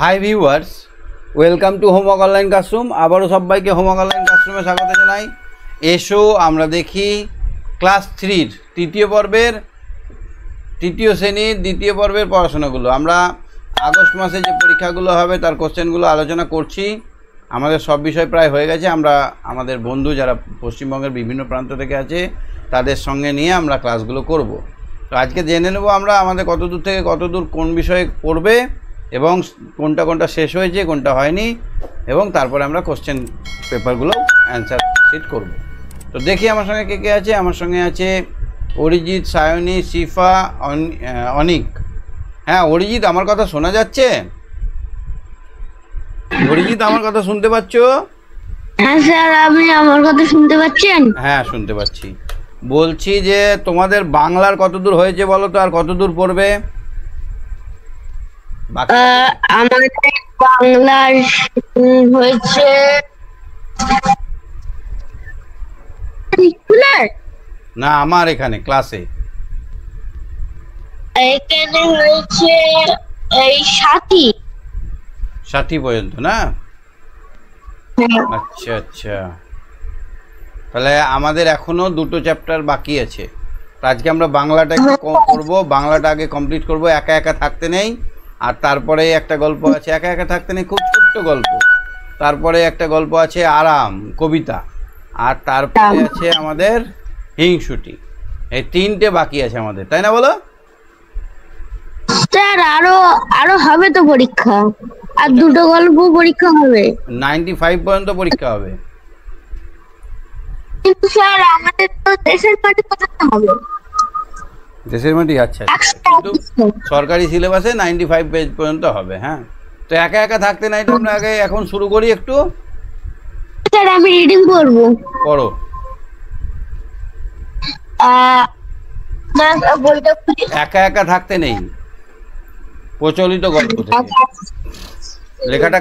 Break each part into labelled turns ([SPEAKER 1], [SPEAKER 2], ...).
[SPEAKER 1] Hi viewers, welcome to homework online classroom. আবারও সবাইকে homework online ক্লাসরুমে স্বাগত জানাই। এসো আমরা দেখি ক্লাস 3-র তৃতীয় পর্বের তৃতীয় শ্রেণীর দ্বিতীয় পর্বের পড়াশোনাগুলো। আমরা আগস্ট মাসে যে পরীক্ষাগুলো হবে তার কোশ্চেনগুলো আলোচনা করছি। আমাদের সব বিষয় প্রায় হয়ে গেছে। আমরা আমাদের বন্ধু যারা পশ্চিমবঙ্গের বিভিন্ন প্রান্ত থেকে আছে তাদের সঙ্গে নিয়ে আমরা ক্লাসগুলো করব। তো আজকে জেনে নেব আমরা আমাদের কতদূর থেকে কতদূর কোন বিষয়ে পড়বে এবং কোনটা কোনটা শেষ হয়েছে কোনটা হয়নি, এবং তারপরে আমরা কোশ্চেন পেপারগুলো অ্যান্সার শিট করব। তো দেখি আমার সঙ্গে কে কে আছে। আমার সঙ্গে আছে অরিজিৎ, সায়নী, শিফা, অনিক। হ্যাঁ অরিজিৎ, আমার কথা শোনা যাচ্ছে? অরিজিৎ, আমার কথা শুনতে পাচ্ছ?
[SPEAKER 2] হ্যাঁ স্যার, আপনি আমার কথা শুনতে পাচ্ছেন?
[SPEAKER 1] হ্যাঁ শুনতে পাচ্ছি। বলছি যে তোমাদের বাংলার কতদূর হয়েছে বলো তো, আর কতদূর পড়বে?
[SPEAKER 2] আমাদের বাংলার হয়েছে
[SPEAKER 1] না, আমার এখানে ক্লাসে
[SPEAKER 2] এখানে হয়েছে এই 60
[SPEAKER 1] পর্যন্ত না? আচ্ছা আচ্ছা, তাহলে আমাদের এখনো দুটো চ্যাপ্টার বাকি আছে। তো আজকে আমরা বাংলাটা একটু করবো, বাংলাটা আগে কমপ্লিট করব। একা একা থাকতে নেই। আর তারপরে একটা গল্প আছে, একা একা থাকতে নেই, খুব ছোট্ট গল্প। তারপরে একটা গল্প আছে আরাম, কবিতা। আর তারপরে আছে আমাদের হিংসুটি। এই তিনটে বাকি আছে আমাদের, তাই না বলো?
[SPEAKER 2] স্যার আরো হবে তো পরীক্ষা, আর দুটো গল্প পরীক্ষা হবে।
[SPEAKER 1] 95 পর্যন্ত পরীক্ষা হবে।
[SPEAKER 2] কিন্তু স্যার আমাদের তো দেশের মাটি পড়তে হবে।
[SPEAKER 1] দেশের মাটি? আচ্ছা, কিন্তু সরকারি সিলেবাসে 95 পেজ পর্যন্ত হবে। হ্যাঁ, তো একা একা থাকতে নাই তো আমরা আগে এখন শুরু করি একটু।
[SPEAKER 2] স্যার আমি রিডিং করব।
[SPEAKER 1] পড়ো। একা একা থাকতে নেই, প্রচলিত গল্প থেকে। লেখাটা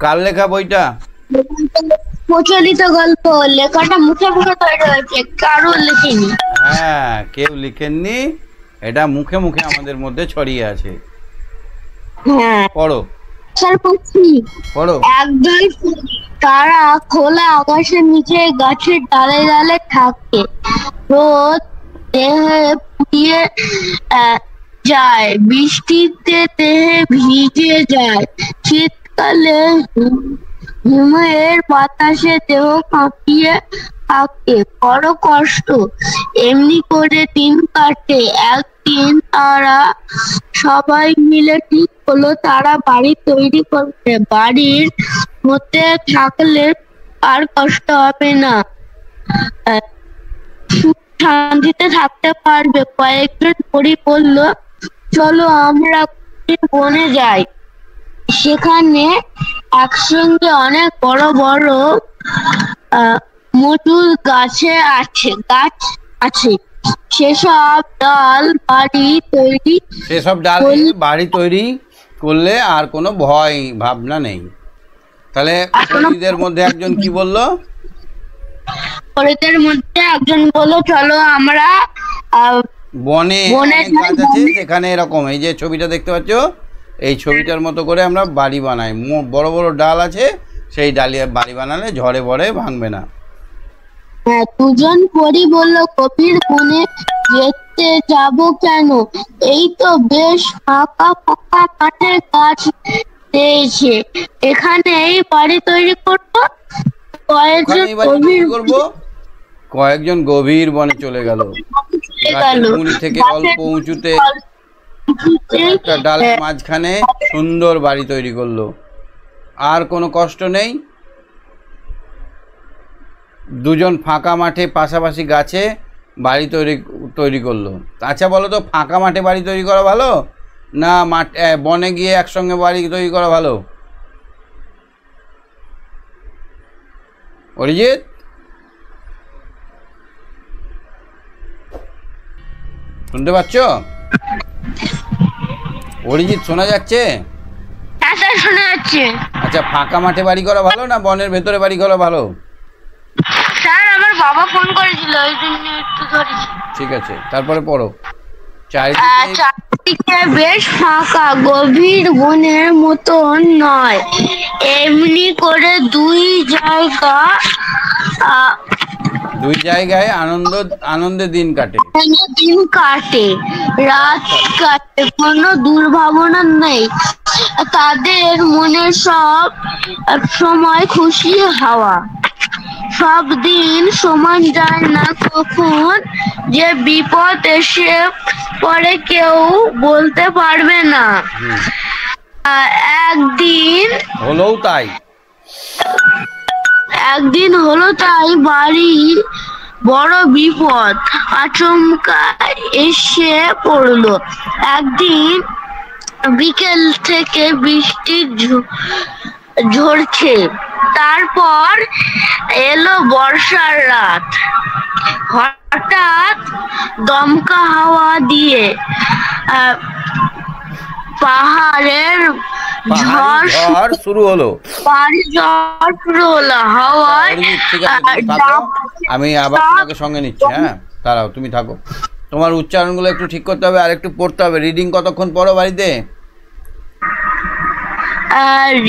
[SPEAKER 1] কার লেখা বইটা?
[SPEAKER 2] প্রচলিত গল্প। লেখাটা মুখে মুখে তৈরি হয়েছে, কারো লেখেনি।
[SPEAKER 1] হ্যাঁ, কেউ লিখেননি, এটা মুখে মুখে আমাদের মধ্যে ছড়িয়ে আছে।
[SPEAKER 2] হ্যাঁ
[SPEAKER 1] পড়ো।
[SPEAKER 2] স্যার পড়ছি।
[SPEAKER 1] পড়ো।
[SPEAKER 2] একদল তারা খোলা আকাশের নিচে গাছের ডালে ডালে থাকে। রোদ দেহে পুড়িয়ে যায়, বৃষ্টিতে দেহে ভিজে যায়, শীতকালে হিমের বাতাসে দেহ কাঁপিয়ে থাকে, বড় কষ্ট। এমনি করে দিন কাটে। একদিন তারা সবাই মিলে ঠিক হলো তারা বাড়ি তৈরি করবে। বাড়ির মধ্যে থাকলে আর কষ্ট হবে না, শান্তিতে থাকতে পারবে। কয়েকজন পরি বলল, চলো আমরা বনে যাই। সেখানে একসঙ্গে অনেক বড় বড় মজুর গাছ আছে। সেসব ডাল
[SPEAKER 1] বাড়ি তৈরি করলে আর কোনো ভয় ভাবনা নেই। তাহলে পরিদের মধ্যে একজন কি বললো?
[SPEAKER 2] পরিদের মধ্যে একজন বলল, চলো আমরা
[SPEAKER 1] বনে গাছ আছে সেখানে এরকম, এই যে ছবিটা দেখতে পাচ্ছ, এই ছবিটার মতো করে আমরা বাড়ি বানাই। বড় বড় ডাল আছে, সেই ডালিয়া বাড়ি বানালে ঝড়ে বড়ে ভাঙবে না।
[SPEAKER 2] দুজন পরি বলল, গভীর বনে যেতে যাব কেন? এই তো বেশ ফাঁকা ফাঁকা মাঠে গাছ পেয়েছে, এখানেই বাড়ি তৈরি করবো।
[SPEAKER 1] কয়েকজন গভীর বনে চলে গেল। মুড়ি থেকে অল্প উঁচুতে একটা ডালের মাঝখানে সুন্দর বাড়ি তৈরি করলো। আর কোনো কষ্ট নেই। দুজন ফাঁকা মাঠে পাশাপাশি গাছে বাড়ি তৈরি করলো। আচ্ছা বলো তো, ফাঁকা মাঠে বাড়ি তৈরি করা ভালো না বনে গিয়ে একসঙ্গে বাড়ি তৈরি করা ভালো? অরিজিৎ, শুনতে পাচ্ছ? অরিজিৎ, শোনা যাচ্ছে?
[SPEAKER 2] শোনা যাচ্ছে।
[SPEAKER 1] আচ্ছা, ফাঁকা মাঠে বাড়ি করা ভালো না বনের ভেতরে বাড়ি করা ভালো?
[SPEAKER 2] স্যার আমার বাবা ফোন করেছিল, ওই জন্য একটু ধরেছি।
[SPEAKER 1] ঠিক আছে, তারপরে পড়ো। চারিদিকে
[SPEAKER 2] দিকে বেশ ফাঁকা, গভীর বনের মতন নয়। এমনি করে
[SPEAKER 1] দুই জায়গায় আনন্দে দিন কাটে।
[SPEAKER 2] দিন কাটে, রাত কাটে, কোনো দুর্ভাবনা নেই তাদের মনে। সব সময় খুশি হাওয়া। সব দিন সমান যায় না, কখন যে বিপদ এসে পরে কেউ বলতে পারবে না। একদিন হলো তাই বাড়ি বড় বিপদ আচমকা এসে পড়লো। একদিন বিকেল থেকে বৃষ্টি ঝরছে, তারপর এলো বর্ষার রাত। হঠাৎ দমকা হাওয়া দিয়ে পাহাড়ের ঝড় শুরু হলো। হাওয়ায়
[SPEAKER 1] আমি আবার তোমাকে সঙ্গে নিচ্ছি। হ্যাঁ, দাঁড়াও, তুমি থাকো। তোমার উচ্চারণগুলো একটু ঠিক করতে হবে আর একটু পড়তে হবে। রিডিং কতক্ষণ পড়ো বাড়িতে?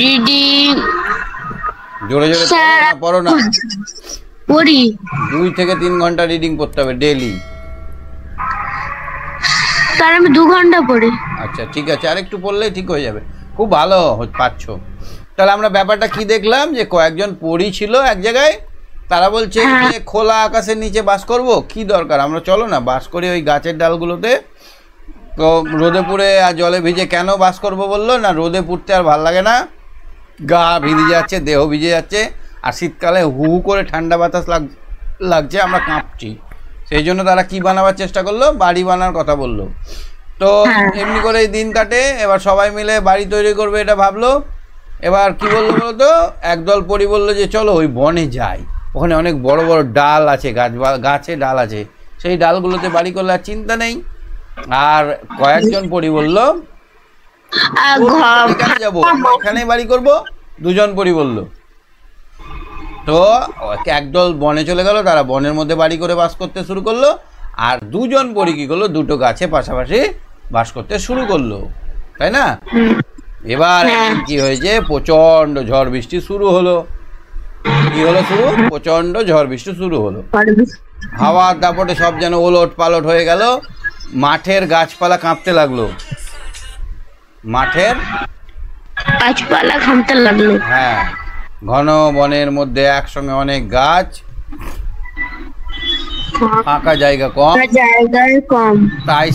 [SPEAKER 2] রিডিং
[SPEAKER 1] জোরে জোরে পড়ো না,
[SPEAKER 2] পড়ি।
[SPEAKER 1] 2 থেকে 3 ঘন্টা রিডিং পড়তে হবে ডেইলি।
[SPEAKER 2] তার আমি 2 ঘন্টা পড়ি।
[SPEAKER 1] আচ্ছা, ঠিক আছে, আর একটু পড়লেই ঠিক হয়ে যাবে। খুব ভালো পাচ্ছ। তাহলে আমরা ব্যাপারটা কি দেখলাম, যে কয়েকজন পড়ি ছিল এক জায়গায়, তারা বলছে যে খোলা আকাশের নিচে বাস করব, কি দরকার, আমরা চলো না বাস করি ওই গাছের ডালগুলোতে। তো রোদে পুড়ে আর জলে ভিজে কেন বাস করব বললো, না রোদে পুড়তে আর ভাল লাগে না, গা ভিজে যাচ্ছে, দেহ ভিজে যাচ্ছে, আর শীতকালে হু হু করে ঠান্ডা বাতাস লাগছে, আমরা কাঁপছি। সেই জন্য তারা কি বানাবার চেষ্টা করলো, বাড়ি বানার কথা বললো। তো এমনি করেই দিন কাটে। এবার সবাই মিলে বাড়ি তৈরি করবে এটা ভাবলো। এবার কি বললো বলো তো, একদল পরি বললো যে চলো ওই বনে যাই, ওখানে অনেক বড় বড় ডাল আছে, গাছে ডাল আছে, সেই ডালগুলোতে বাড়ি করলে আর চিন্তা নেই। আর কয়েকজন পরি বললো যাবো, এখানেই বাড়ি করবো। 2 জন পরি বললো। তো একদল বনে চলে গেল, তারা বনের মধ্যে বাড়ি করে বাস করতে শুরু করলো। আর 2 জন পরি কি করলো, 2টো গাছে পাশাপাশি বাস করতে শুরু করলো, তাই না? এবার কি হয়েছে, প্রচন্ড ঝড় বৃষ্টি শুরু হলো। কি হলো শুরু? প্রচন্ড ঝড় বৃষ্টি শুরু হলো। হাওয়ার দাপটে সব যেন ওলট পালট হয়ে গেল। মাঠের গাছপালা কাঁপতে লাগলো। মাঠের
[SPEAKER 2] গাছপালা কাঁপতে লাগলো।
[SPEAKER 1] হ্যাঁ, ঘন বনের মধ্যে একসঙ্গে অনেক গাছ, ফাঁকা জায়গা কম, তাই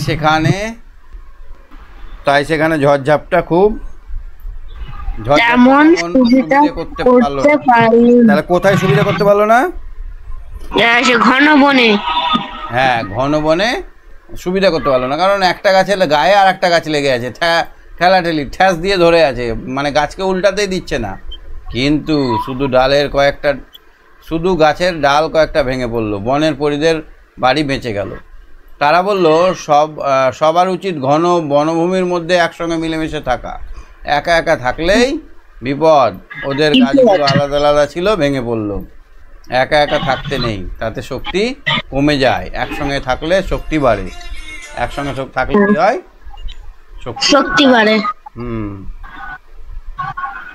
[SPEAKER 1] সেখানে ঝড়ঝাপটা খুব। করতে পারলো। তাহলে কোথায় সুবিধা করতে পারলো না?
[SPEAKER 2] ঘন বনে।
[SPEAKER 1] হ্যাঁ, ঘন বনে সুবিধা করতে পারলো না, কারণ একটা গাছের গায়ে আর একটা গাছ লেগে আছে, ঠেলাঠেলি ঠ্যাস দিয়ে ধরে আছে, মানে গাছকে উল্টাতেই দিচ্ছে না। কিন্তু শুধু গাছের ডাল কয়েকটা ভেঙে পড়লো, বনের পরিদের বাড়ি বেঁচে গেল। তারা বলল সবার উচিত ঘন বনভূমির মধ্যে একসঙ্গে মিলেমিশে থাকা, একা একা থাকলেই বিপদ। ওদের গাছগুলো আলাদা আলাদা ছিল, ভেঙে পড়লো। একা একা থাকতে নেই, তাতে শক্তি কমে যায়, একসঙ্গে থাকলে শক্তি বাড়ে। একসঙ্গে থাকলে কি হয়,
[SPEAKER 2] শক্তি বাড়ে।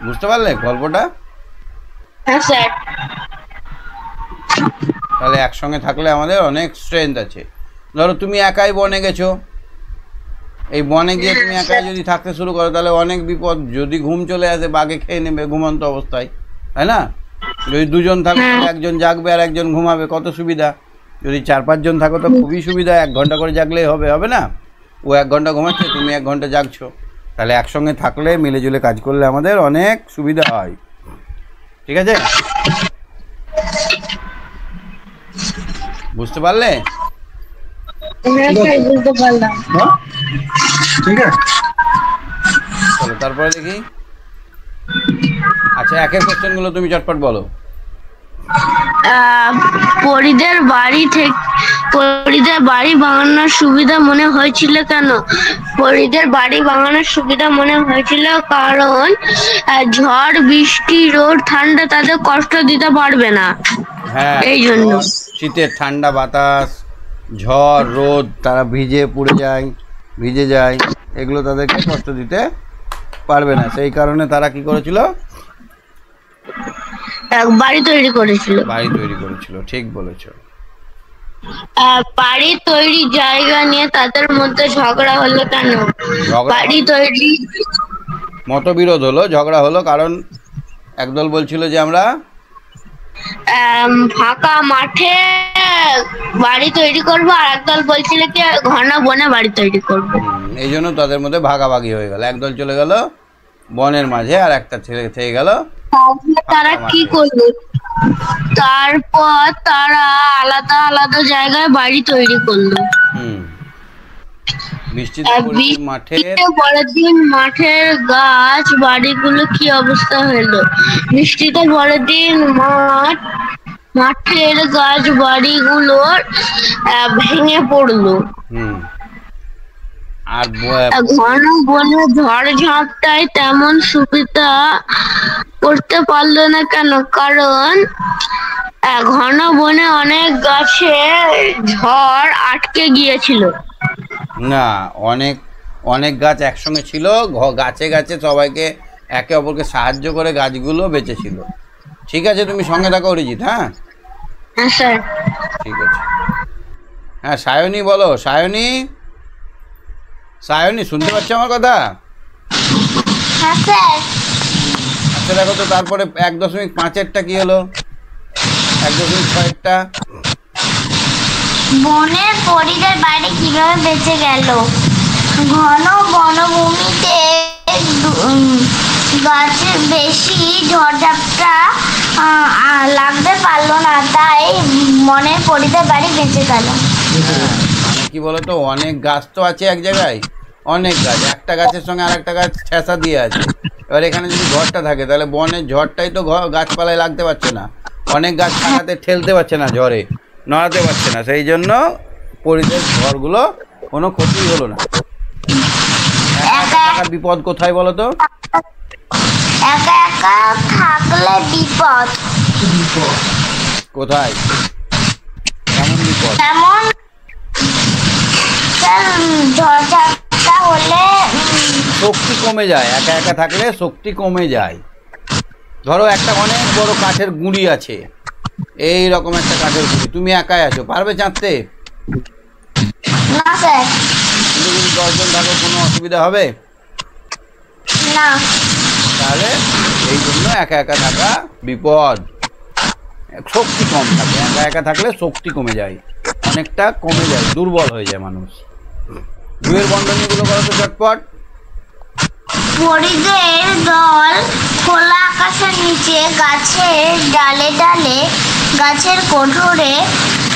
[SPEAKER 1] বুঝতে পারলে গল্পটা?
[SPEAKER 2] হ্যাঁ স্যার।
[SPEAKER 1] তাহলে একসঙ্গে থাকলে আমাদের অনেক স্ট্রেংথ আছে। ধরো তুমি একাই বনে গেছো, এই বনে গিয়ে তুমি একাই যদি থাকতে শুরু করো, তাহলে অনেক বিপদ। যদি ঘুম চলে আসে, বাঘে খেয়ে নেবে ঘুমন্ত অবস্থায়, তাই না? যদি 2 জন থাকো, একজন জাগবে আর একজন ঘুমাবে, কত সুবিধা। যদি 4-5 জন থাকো তো খুবই সুবিধা, 1 ঘন্টা করে জাগলেই হবে না? ও 1 ঘন্টা ঘুমাচ্ছে, তুমি 1 ঘন্টা জাগছো। তাহলে একসঙ্গে থাকলে, মিলেজুলে কাজ করলে আমাদের অনেক সুবিধা হয়। ঠিক আছে, বুঝতে পারলে?
[SPEAKER 3] ঠিক আছে,
[SPEAKER 1] চলো তারপরে দেখি। আচ্ছা, একের কোশ্চেনগুলো তুমি চটপট বলো।
[SPEAKER 2] পরিদের বাড়ি বানানোর সুবিধা মনে হয়েছিল কেন? পরিদের বাড়ি বানানোর সুবিধা মনে হয়েছিল কারণ ঝড় বৃষ্টি রোদ ঠান্ডা তাদের কষ্ট দিতে পারবে না।
[SPEAKER 1] হ্যাঁ,
[SPEAKER 2] এই জন্য
[SPEAKER 1] শীতের ঠান্ডা বাতাস, ঝড় রোদ, তারা ভিজে পুড়ে যায়, ভিজে যায়, এগুলো তাদেরকে কষ্ট দিতে পারবে না। সেই কারণে তারা কি করেছিল?
[SPEAKER 2] বাড়ি তৈরি করেছিল।
[SPEAKER 1] বাড়ি তৈরি করেছিল, ঠিক বলেছো।
[SPEAKER 2] বাড়ি তৈরি জায়গা নিয়ে তাদের মধ্যে ঝগড়া হলো কেন? বাড়ি তৈরি
[SPEAKER 1] মতবিরোধ হলো, ঝগড়া হলো, কারণ একদল বলছিল যে আমরা
[SPEAKER 2] ফাঁকা মাঠে বাড়ি তৈরি করবো, আর একদল বলছিল কি ঘন বনে বাড়ি তৈরি করবো।
[SPEAKER 1] এই জন্য তাদের মধ্যে ভাগাভাগি হয়ে গেল, একদল চলে গেল বনের মাঝে আর একটা ছেলে থেকে গেল।
[SPEAKER 2] তারা কি করলো? তারপর তারা আলাদা আলাদা জায়গায় বাড়ি তৈরি করলো।
[SPEAKER 1] বৃষ্টিতে
[SPEAKER 2] পরের দিন মাঠের গাছ বাড়িগুলো কি অবস্থা হলো? বৃষ্টিতে পরের দিন মাঠের গাছ বাড়িগুলো ভেঙে পড়লো।
[SPEAKER 1] আর
[SPEAKER 2] ঘন বনে ঝড় ঝাপটায় তেমন সুবিধা করতে পারলো না কেন? কারণ ঘন বনে অনেক গাছে ঝড় আটকে গিয়েছিল।
[SPEAKER 1] না, অনেক অনেক গাছ একসঙ্গে ছিল, গাছে গাছে সবাইকে একে অপরকে সাহায্য করে গাছগুলো বেঁচেছিল। ঠিক আছে, তুমি সঙ্গে থাকো অরিজিৎ। হ্যাঁ
[SPEAKER 2] স্যার।
[SPEAKER 1] ঠিক আছে। হ্যাঁ সায়নী বলো। সায়নী, সায়নী শুনতে পাচ্ছ আমার কথা?
[SPEAKER 2] হ্যাঁ স্যার।
[SPEAKER 1] আচ্ছা দেখো তো, তারপরে 1.5-এরটা কি হলো? 1.6-এরটা
[SPEAKER 2] বনের পরিদের বাড়ি কিভাবে বেঁচে গেল? ঘন বনভূমিতে গাছের বেশি ঝড়ঝাপটা লাগতে পারলো না, তাই বনের পরিদের বাড়ি বেঁচে গেল।
[SPEAKER 1] মানে কি বলতো, অনেক গাছ তো আছে এক জায়গায়, অনেক গাছ, একটা গাছের সঙ্গে আর একটা গাছ ঠেসা দিয়ে আছে। এবার এখানে যদি ঝড়টা থাকে তাহলে বনের ঝড়টাই তো গাছপালায় লাগতে পারছে না, অনেক গাছ থাকাতে ঠেলতে পারছে না, ঝড়ে নড়াতে পারছে না, সেই জন্য পরিবেশ ঘরগুলো কোনো ক্ষতি হলো না। বিপদ কোথায় বলো তো?
[SPEAKER 2] একা একা থাকলে বিপদ
[SPEAKER 1] কোথায়? কেমন বিপদ?
[SPEAKER 2] যেমন ঝড়ঝাপটা হলে
[SPEAKER 1] শক্তি কমে যায়, একা একা থাকলে শক্তি কমে যায়। ধরো একটা অনেক বড় কাঠের গুঁড়ি আছে, এই রকম একটা কাঠের গুঁড়ি, তুমি একাই আছো, পারবে চাঁদতে?
[SPEAKER 2] না স্যার।
[SPEAKER 1] কিন্তু যদি 10 জন থাকো কোনো অসুবিধা হবে
[SPEAKER 2] না।
[SPEAKER 1] তাহলে এই জন্য একা একা থাকা বিপদ, শক্তি কম থাকে, একা একা থাকলে শক্তি কমে যায়, অনেকটা কমে যায়, দুর্বল হয়ে যায় মানুষ। দুয়ের বন্ধনীগুলো করো তো চটপট।
[SPEAKER 2] পরিদের দল খোলা আকাশের নিচে গাছের ডালে ডালে, গাছের কোঠরে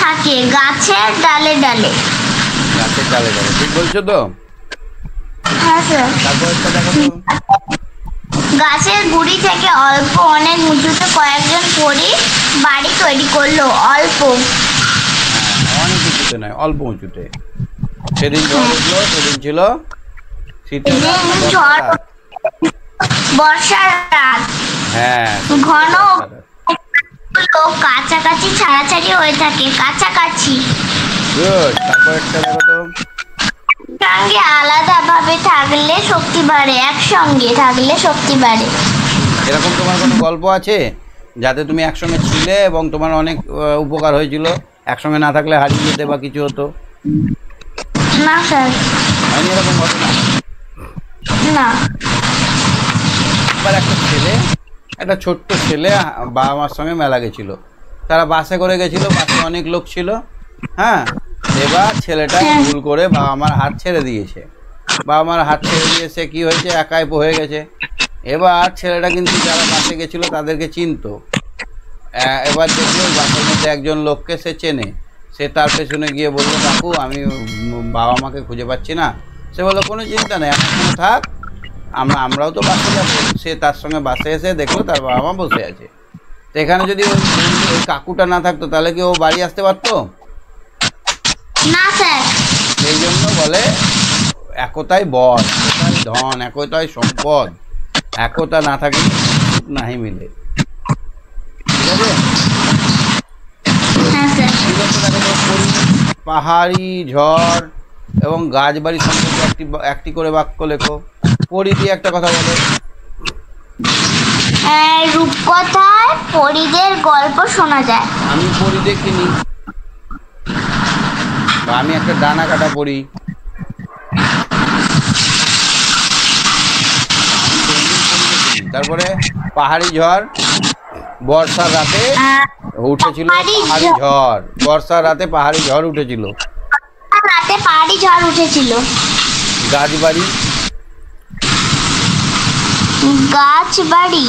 [SPEAKER 2] থাকে, গাছের ডালে ডালে।
[SPEAKER 1] গাছের ডালে ডালে, ঠিক বলছো তো?
[SPEAKER 2] হ্যাঁ স্যার।
[SPEAKER 1] তারপর একটা দেখো তো।
[SPEAKER 2] গাছের গুড়ি থেকে অল্প অনেক উঁচুতে কয়েকজন পরি বাড়ি তৈরি করলো। অল্প,
[SPEAKER 1] অনেক উঁচুতে নয়, অল্প উঁচুতে। সেদিন ঝড় উঠলো, সেদিন ছিল শীতের রাত,
[SPEAKER 2] বর্ষার রাত।
[SPEAKER 1] হ্যাঁ,
[SPEAKER 2] ঘন কাছাকাছি ছাড়াছাড়ি হয়ে থাকে, কাছাকাছি।
[SPEAKER 1] গুড। তারপর একটা দেখো তো।
[SPEAKER 2] সঙ্গে আলাদাভাবে থাকলে শক্তি বাড়ে, একসঙ্গে থাকলে শক্তি বাড়ে।
[SPEAKER 1] এরকম তোমার কোনো গল্প আছে যাতে তুমি একসঙ্গে ছিলে এবং তোমার অনেক উপকার হয়েছিল, একসঙ্গে না থাকলে হারিয়ে যেতে বা কিছু হতো?
[SPEAKER 2] না স্যার।
[SPEAKER 1] হয়নি এরকম ঘটনা?
[SPEAKER 2] না।
[SPEAKER 1] এবার একটা ছোট্ট ছেলে বাবা মার সঙ্গে মেলা গেছিল, তারা বাসে করে গেছিল, বাসে অনেক লোক ছিল। হ্যাঁ, এবার ছেলেটা ভুল করে বাবা মার হাত ছেড়ে দিয়েছে, বাবা মার হাত ছেড়ে দিয়েছে, কি হয়েছে, একাই হয়ে গেছে। এবার ছেলেটা কিন্তু যারা বাসে গেছিল তাদেরকে চিনতো, এবার দেখলো বাসের মধ্যে একজন লোককে সে চেনে, সে তার পেছনে গিয়ে বললো, কাকু আমি বাবা মাকে খুঁজে পাচ্ছি না। সে বললো কোনো চিন্তা নেই, আমার থাক, আমরাও তো বাসে যাবো। সে তার সঙ্গে বাসে এসে দেখলো তার বাবা মা বসে আছে। তো এখানে যদি ওই কাকুটা না থাকতো তাহলে কি ও বাড়ি আসতে পারতো?
[SPEAKER 2] না স্যার।
[SPEAKER 1] সেই জন্য বলে একতাই বল, একতাই ধন, একতাই সম্পদ, একতা না থাকলে নাহি মিলে। ঠিক আছে?
[SPEAKER 2] হ্যাঁ স্যার।
[SPEAKER 1] পাহাড়ি ঝড় এবং গাছবাড়ি সম্পর্কে একটি করে বাক্য লেখো। পরি দিয়ে একটা কথা বলো।
[SPEAKER 2] রূপকথায় পরীদের গল্প শোনা যায়।
[SPEAKER 1] আমি পরি দেখিনি, বা আমি একটা ডানা কাটা পরি। তারপরে পাহাড়ি ঝড়, বর্ষার রাতে উঠেছিল পাহাড়ি ঝড়, বর্ষার রাতে পাহাড়ি ঝড় উঠেছিল।
[SPEAKER 2] রাতে পাহাড়ি ঝড় উঠেছিল।
[SPEAKER 1] গাছবাড়ি,
[SPEAKER 2] গাছবাড়ি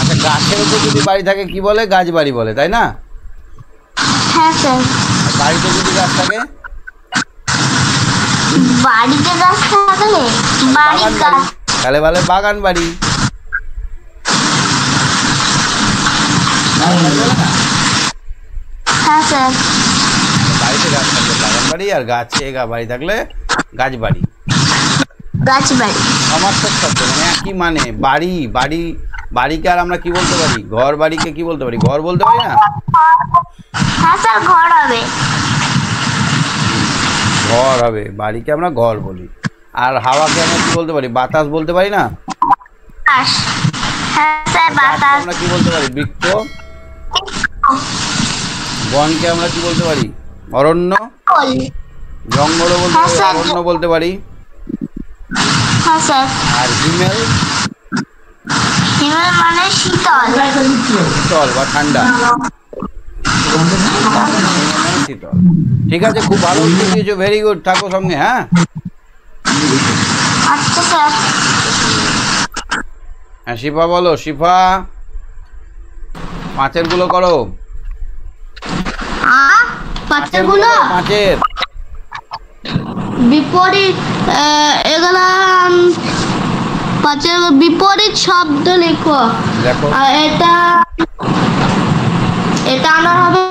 [SPEAKER 1] আচ্ছা গাছের উপর যদি বাড়ি থাকে কি বলে? গাছবাড়ি বলে, তাই না?
[SPEAKER 2] হ্যাঁ স্যার।
[SPEAKER 1] বাড়িতে যদি গাছ থাকে?
[SPEAKER 2] বাড়িতে গাছ থাকলে বাড়ির গাছ,
[SPEAKER 1] তাহলে বলে বাগান বাড়ি।
[SPEAKER 2] হ্যাঁ স্যার।
[SPEAKER 1] বাড়িতে গাছ থাকলে বাগান বাড়ি, আর গাছে বাড়ি থাকলে গাছ বাড়ি।
[SPEAKER 2] গাছবাড়ি
[SPEAKER 1] সমার্থক শব্দ, মানে একই মানে। বাড়ি, বাড়ি, বাড়িকে আর আমরা কি বলতে পারি? ঘর বাড়িকে কি বলতে পারি? ঘর বলতে পারি না?
[SPEAKER 2] হ্যাঁ স্যার, ঘর হবে।
[SPEAKER 1] ঘর হবে, বাড়িকে আমরা ঘর বলি। আর হাওয়াকে আমরা কি বলতে পারি? বাতাস বলতে পারি না?
[SPEAKER 2] হ্যাঁ স্যার, বাতাস।
[SPEAKER 1] আমরা কি বলতে পারি? বৃক্ষ। বনকে আমরা কি বলতে পারি? অরণ্য। জঙ্গলও বলতে পারি, অরণ্য বলতে পারি।
[SPEAKER 2] হ্যাঁ স্যার।
[SPEAKER 1] আর হিমেল,
[SPEAKER 2] হিমেল মানে শীতল।
[SPEAKER 1] শীতল বা ঠান্ডা। শীতল। ঠিক আছে, খুব ভালো উত্তর দিয়েছো, ভেরি গুড। থাকো সঙ্গে। হ্যাঁ
[SPEAKER 2] আচ্ছা স্যার।
[SPEAKER 1] হ্যাঁ শিফা বলো। শিফা, পাঁচের গুলো করো।
[SPEAKER 2] বাচ্চাগুলো
[SPEAKER 1] পাঁচের
[SPEAKER 2] বিপরীত, এগুলা পাঁচের বিপরীত শব্দ লেখো।
[SPEAKER 1] দেখো।
[SPEAKER 2] এটা এটা আমার হবে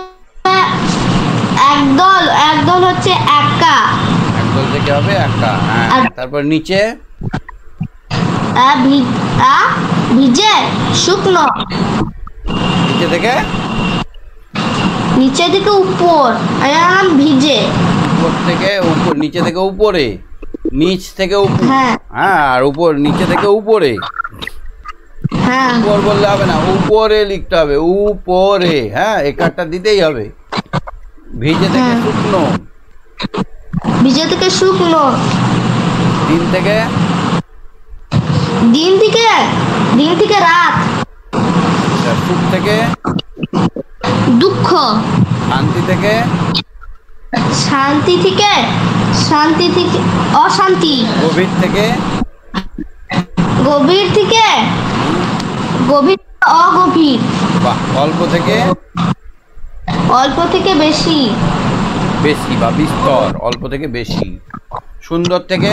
[SPEAKER 2] একদল। একদল হচ্ছে একা।
[SPEAKER 1] একদল থেকে হবে একা। হ্যাঁ, তারপর নিচে
[SPEAKER 2] ভিজে শুকনো।
[SPEAKER 1] নিচে থেকে
[SPEAKER 2] নিচে থেকে উপর, ভিজে।
[SPEAKER 1] উপর থেকে উপর, নিচে থেকে উপরে, নিচ থেকে উপর।
[SPEAKER 2] হ্যাঁ
[SPEAKER 1] হ্যাঁ, আর উপর, নিচে থেকে উপরে।
[SPEAKER 2] হ্যাঁ,
[SPEAKER 1] উপর বললে হবে না, উপরে লিখতে হবে, উপরে। হ্যাঁ, একারটা দিতেই হবে। ভিজে থেকে শুকনো।
[SPEAKER 2] ভিজে থেকে শুকনো।
[SPEAKER 1] দিন থেকে
[SPEAKER 2] দিন থেকে রাত।
[SPEAKER 1] সুখ থেকে
[SPEAKER 2] দুঃখ।
[SPEAKER 1] শান্তি থেকে
[SPEAKER 2] শান্তি থেকে অশান্তি।
[SPEAKER 1] গভীর থেকে
[SPEAKER 2] গভীর অগভীর।
[SPEAKER 1] বাহ। অল্প থেকে
[SPEAKER 2] বেশি
[SPEAKER 1] বা বিস্তর। অল্প থেকে বেশি। সুন্দর থেকে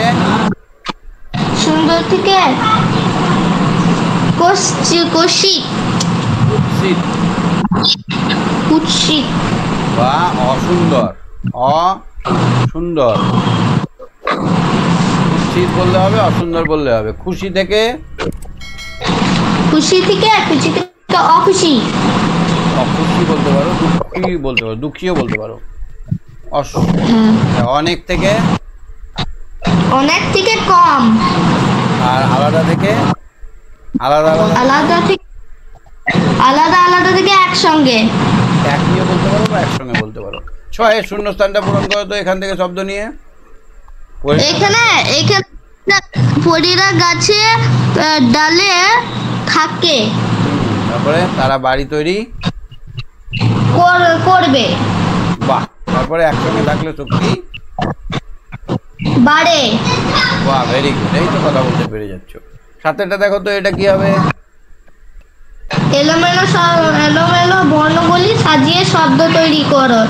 [SPEAKER 2] কুৎসিত
[SPEAKER 1] বা অসুন্দর। অসুন্দর। কুৎসিত বললে হবে, অসুন্দর বললে হবে। খুশি থেকে
[SPEAKER 2] অখুশি।
[SPEAKER 1] অখুশি বলতে পারো, দুঃখী বলতে পারো, দুঃখীও বলতে পারো। অনেক থেকে
[SPEAKER 2] কম।
[SPEAKER 1] আর আলাদা থেকে
[SPEAKER 2] আলাদা থেকে একসঙ্গে।
[SPEAKER 1] একইও বলতে পারো বা একসঙ্গে বলতে পারো। 6 শূন্য স্থানটা পূরণ করো তো এখান থেকে শব্দ নিয়ে।
[SPEAKER 2] এখানে পরীরা গাছে ডালে থাকে।
[SPEAKER 1] তারপরে তারা বাড়ি তৈরি
[SPEAKER 2] করবে।
[SPEAKER 1] বাহ। তারপরে একসঙ্গে থাকলে শক্তি
[SPEAKER 2] বাড়ে।
[SPEAKER 1] বাহ, ভেরি গুড। এই তো কথা বলতে পেরে যাচ্ছ। সাথেটা দেখো তো, এটা কি হবে?
[SPEAKER 2] এলোমেলো বর্ণগুলি সাজিয়ে শব্দ তৈরি করো।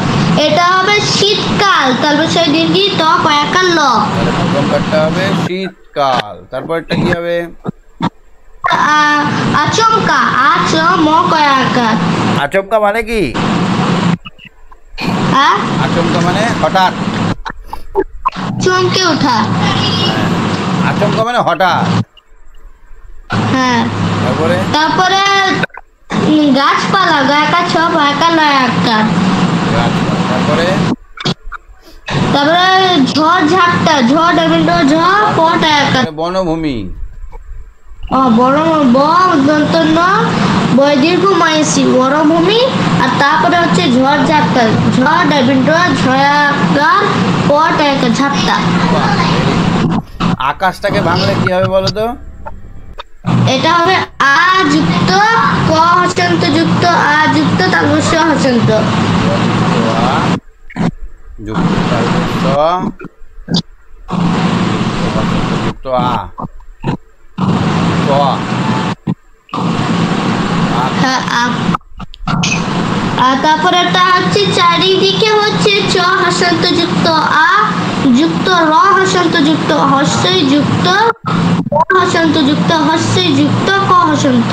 [SPEAKER 2] এটা হবে শীতকাল। তারপর সেই দিনটি কয়েকার ল।
[SPEAKER 1] প্রথম কারটা হবে শীতকাল। তারপর এটা কি হবে?
[SPEAKER 2] আচমকা। কয়াকার।
[SPEAKER 1] আচমকা মানে কি?
[SPEAKER 2] হ্যাঁ,
[SPEAKER 1] আচমকা মানে হঠাৎ।
[SPEAKER 2] চমকে ওঠা।
[SPEAKER 1] আচমকা মানে হঠাৎ।
[SPEAKER 2] হ্যাঁ। তারপরে গাছপালা। গায়কা ছ, ভয়কার লয়াকার।
[SPEAKER 1] গাছ
[SPEAKER 2] তারপরে ঝড় ঝাপটা, ঝড় ডেভিন্টো ঝড় পট একা।
[SPEAKER 1] বনভূমি।
[SPEAKER 2] বড় ব দন্ত ন বয় দীর্ঘ মাইসি বনভূমি। আর তারপরে হচ্ছে ঝড় ঝাপটা, ঝড় ডেভিন্টো ঝয়াকার পট একা ঝাপটা।
[SPEAKER 1] আকাশটাকে ভাঙলে কি হবে বলো তো?
[SPEAKER 2] এটা হবে আ যুক্ত ক হসন্ত যুক্ত আ যুক্ত তারপর স হসন্ত
[SPEAKER 1] যুক্ত আ
[SPEAKER 2] হ্যাঁ। আর তারপরে এটা হচ্ছে চারিদিকে হচ্ছে চ হসন্ত যুক্ত আ যুক্ত র হসন্ত যুক্ত হস্যই যুক্ত হসন্ত যুক্ত হস্যই যুক্ত ক হসন্ত।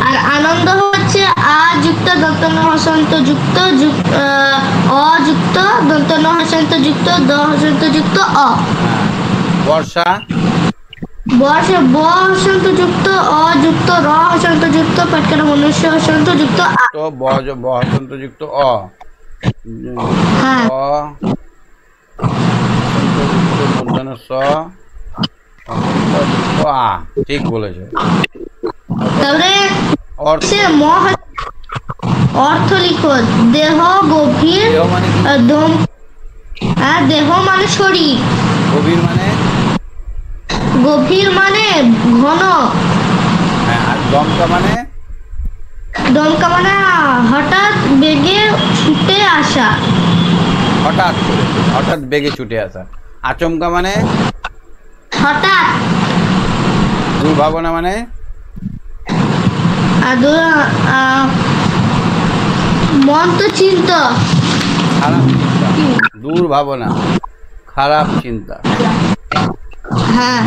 [SPEAKER 2] আর আনন্দ হচ্ছে আ যুক্ত দন্ত ন হসন্ত যুক্ত অ যুক্ত দন্ত ন হসন্ত যুক্ত দ হসন্ত যুক্ত অ।
[SPEAKER 1] বর্ষা।
[SPEAKER 2] বর্ষা ব হসন্ত যুক্ত অ যুক্ত র হসন্ত যুক্ত পেটকাটা মনুষ্য হসন্ত যুক্ত আ।
[SPEAKER 1] তো ব হসন্ত যুক্ত অ।
[SPEAKER 2] হ্যাঁ।
[SPEAKER 1] ঠিক বলেছো।
[SPEAKER 2] তারপরে অর্থ লিখো দেহ গভীর দেহ মানে শরীর, গভীর মানে ঘন,
[SPEAKER 1] আর দমকা মানে
[SPEAKER 2] হঠাৎ বেগে ছুটে আসা,
[SPEAKER 1] হঠাৎ বেগে ছুটে আসা। আচমকা মানে
[SPEAKER 2] হঠাৎ।
[SPEAKER 1] দুর্ভাবনা মানে
[SPEAKER 2] মন্দ চিন্তা,
[SPEAKER 1] খারাপ চিন্তা। দুর্ভাবনা খারাপ চিন্তা।
[SPEAKER 2] হ্যাঁ